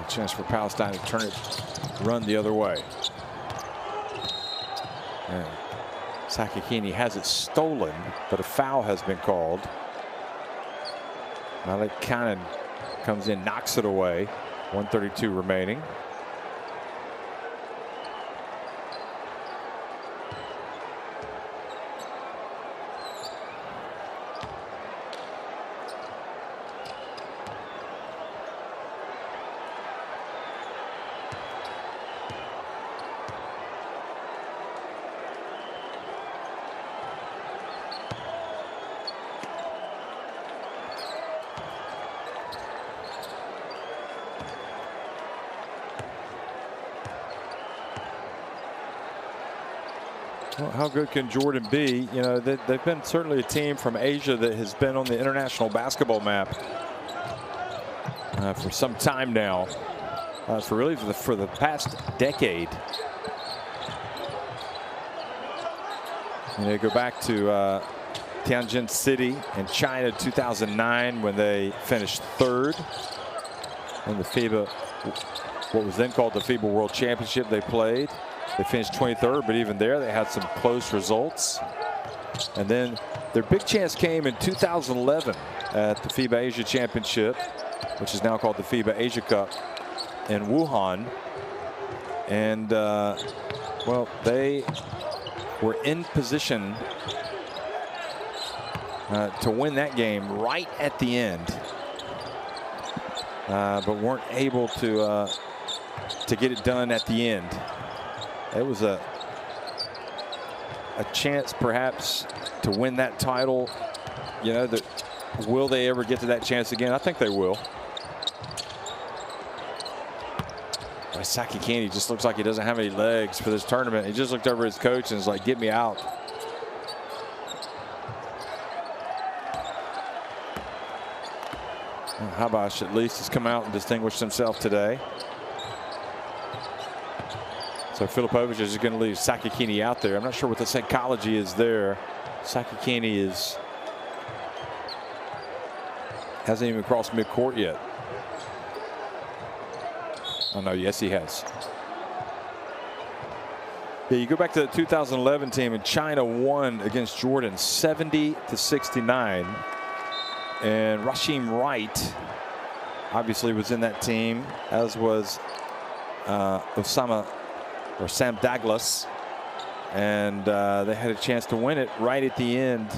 A chance for Palestine to turn it, run the other way. And Sakakini has it stolen, but a foul has been called. Malik Cannon comes in, knocks it away. 1:32 remaining. Well, how good can Jordan be? They've been certainly a team from Asia that has been on the international basketball map for some time now, for the past decade. They go back to Tianjin City in China, 2009, when they finished third in the FIBA, what was then called the FIBA World Championship. They played. They finished 23rd, but even there they had some close results. And then their big chance came in 2011 at the FIBA Asia Championship, which is now called the FIBA Asia Cup in Wuhan. And well, they were in position to win that game right at the end, but weren't able to get it done at the end. It was a chance perhaps to win that title. Will they ever get to that chance again? I think they will. Sakakini just looks like he doesn't have any legs for this tournament. He just looked over his coach and was like, "Get me out." Well, Habash at least has come out and distinguished himself today. So Filipovic is going to leave Sakakini out there. I'm not sure what the psychology is there. Sakakini hasn't even crossed midcourt yet. Oh no, yes he has. Yeah, you go back to the 2011 team, and China won against Jordan 70-69. And Rasheem Wright obviously was in that team, as was Sam Douglas, and they had a chance to win it right at the end.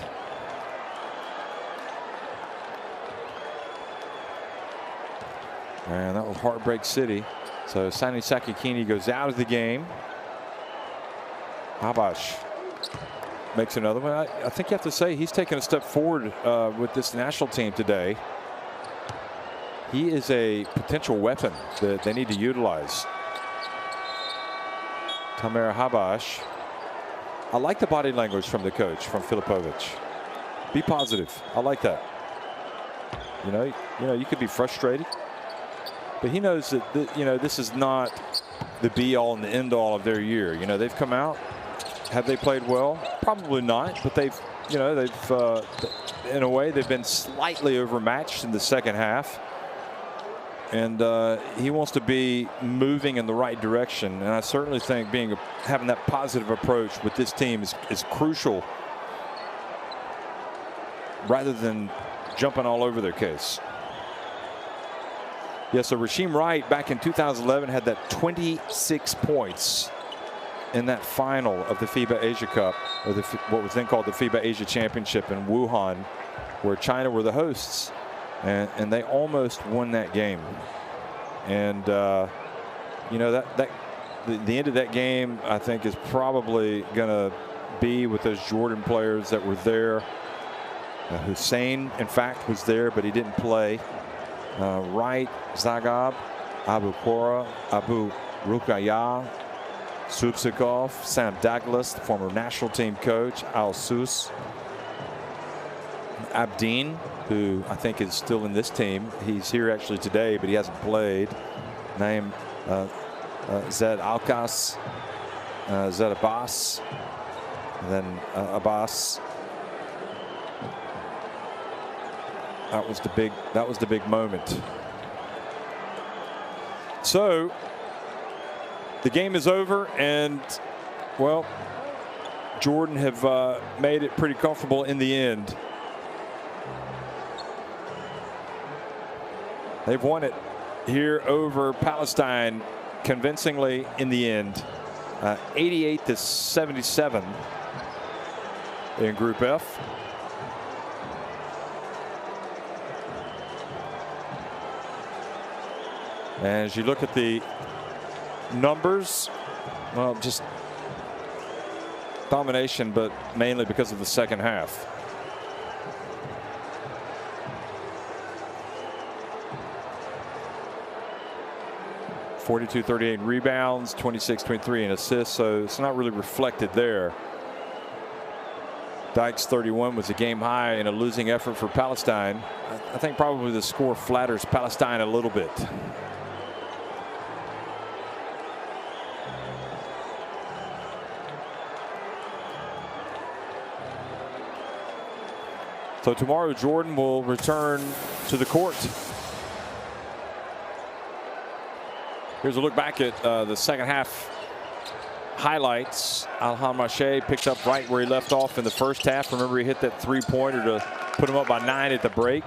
And that was Heartbreak City. So Sani Sakakini goes out of the game. Habash makes another one. I think you have to say he's taken a step forward with this national team today. He is a potential weapon that they need to utilize. Tamer Habash. I like the body language from the coach, from Filipovic. Be positive. I like that. You know, you could be frustrated, but he knows that this is not the be-all and the end-all of their year. You know, they've come out. Have they played well? Probably not, but they've in a way they've been slightly overmatched in the second half. And he wants to be moving in the right direction. And I certainly think having that positive approach with this team is crucial, rather than jumping all over their case. Yeah, so Rasheem Wright back in 2011 had that 26 points in that final of the FIBA Asia Cup, or what was then called the FIBA Asia Championship in Wuhan, where China were the hosts. And they almost won that game. And you know, the end of that game, I think, is probably going to be with those Jordan players that were there. Hussein, in fact, was there, but he didn't play. Wright, Zagab, Abu Kora, Abu Rukaya, Subsikov, Sam Douglas, the former national team coach, Al Sus, Abdeen, who I think is still in this team. He's here actually today, but he hasn't played. Naim Zed Alkas, Zed Abbas, and then Abbas. That was the big moment. So the game is over, and well, Jordan have made it pretty comfortable in the end. They've won it here over Palestine convincingly in the end, 88-77 in Group F. And as you look at the numbers, well, just domination, but mainly because of the second half. (42-38) rebounds, 26-23 in assists, so it's not really reflected there. Dykes 31 was a game high in a losing effort for Palestine. I think probably the score flatters Palestine a little bit. So tomorrow Jordan will return to the court. Here's a look back at the second half highlights. Alhan Mache picked up right where he left off in the first half. Remember, he hit that three-pointer to put him up by 9 at the break.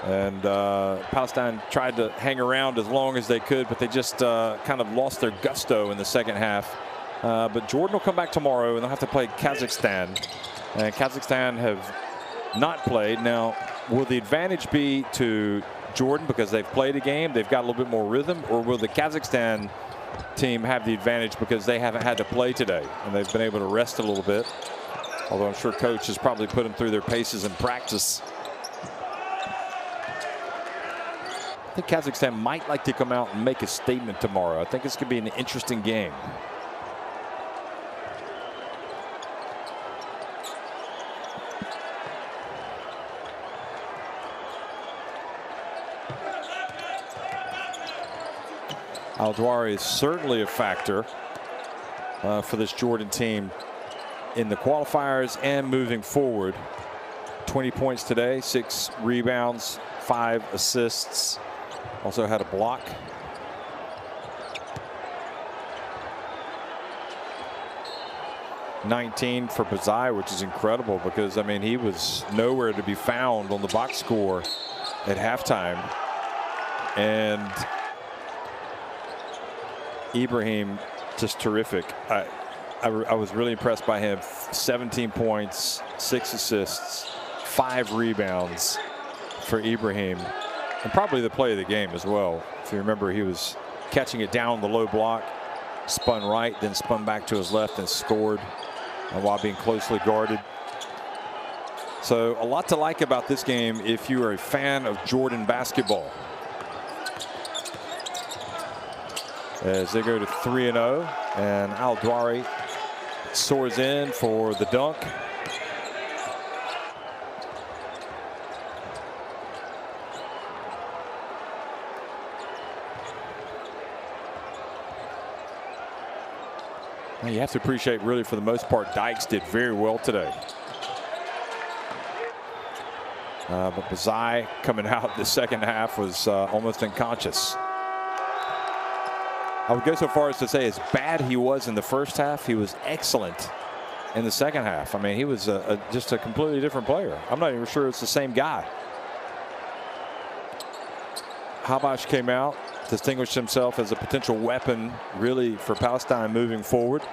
And Palestine tried to hang around as long as they could, but they just kind of lost their gusto in the second half. But Jordan will come back tomorrow, and they'll have to play Kazakhstan. And Kazakhstan have not played. Now, will the advantage be to Jordan because they've played a game, they've got a little bit more rhythm, or will the Kazakhstan team have the advantage because they haven't had to play today and they've been able to rest a little bit? Although I'm sure coach has probably put them through their paces in practice. I think Kazakhstan might like to come out and make a statement tomorrow. I think this could be an interesting game. Al-Dwari is certainly a factor for this Jordan team in the qualifiers and moving forward. 20 points today, 6 rebounds, 5 assists. Also had a block. (19) for Bazai, which is incredible because, I mean, he was nowhere to be found on the box score at halftime. And Ibrahim, just terrific. I was really impressed by him. 17 points, 6 assists, 5 rebounds for Ibrahim, and probably the play of the game as well. If you remember, he was catching it down the low block, spun right, then spun back to his left and scored while being closely guarded. So a lot to like about this game if you are a fan of Jordan basketball. As they go to 3-0, and Al-Dwari soars in for the dunk. Now you have to appreciate, really, for the most part, Dykes did very well today. But Bazai coming out the second half was almost unconscious. I would go so far as to say, as bad he was in the first half, he was excellent in the second half. I mean, he was just a completely different player. I'm not even sure it's the same guy. Habash came out, distinguished himself as a potential weapon, really, for Palestine moving forward.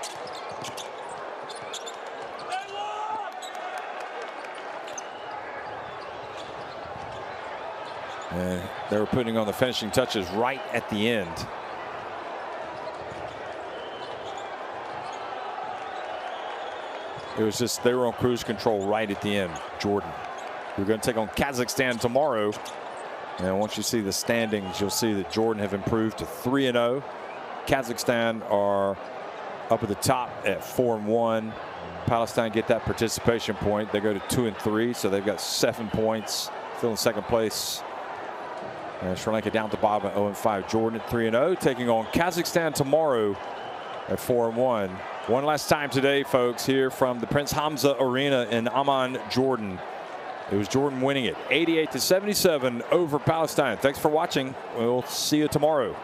And they were putting on the finishing touches right at the end. It was just, they were on cruise control right at the end. Jordan. We're going to take on Kazakhstan tomorrow. And once you see the standings, you'll see that Jordan have improved to 3-0. Kazakhstan are up at the top at 4-1. Palestine get that participation point. They go to 2-3, so they've got 7 points. Still in second place. And Sri Lanka down to bottom at 0-5. Jordan at 3-0, taking on Kazakhstan tomorrow at 4-1. One last time today, folks, here from the Prince Hamza Arena in Amman, Jordan. It was Jordan winning it 88-77 over Palestine. Thanks for watching. We'll see you tomorrow.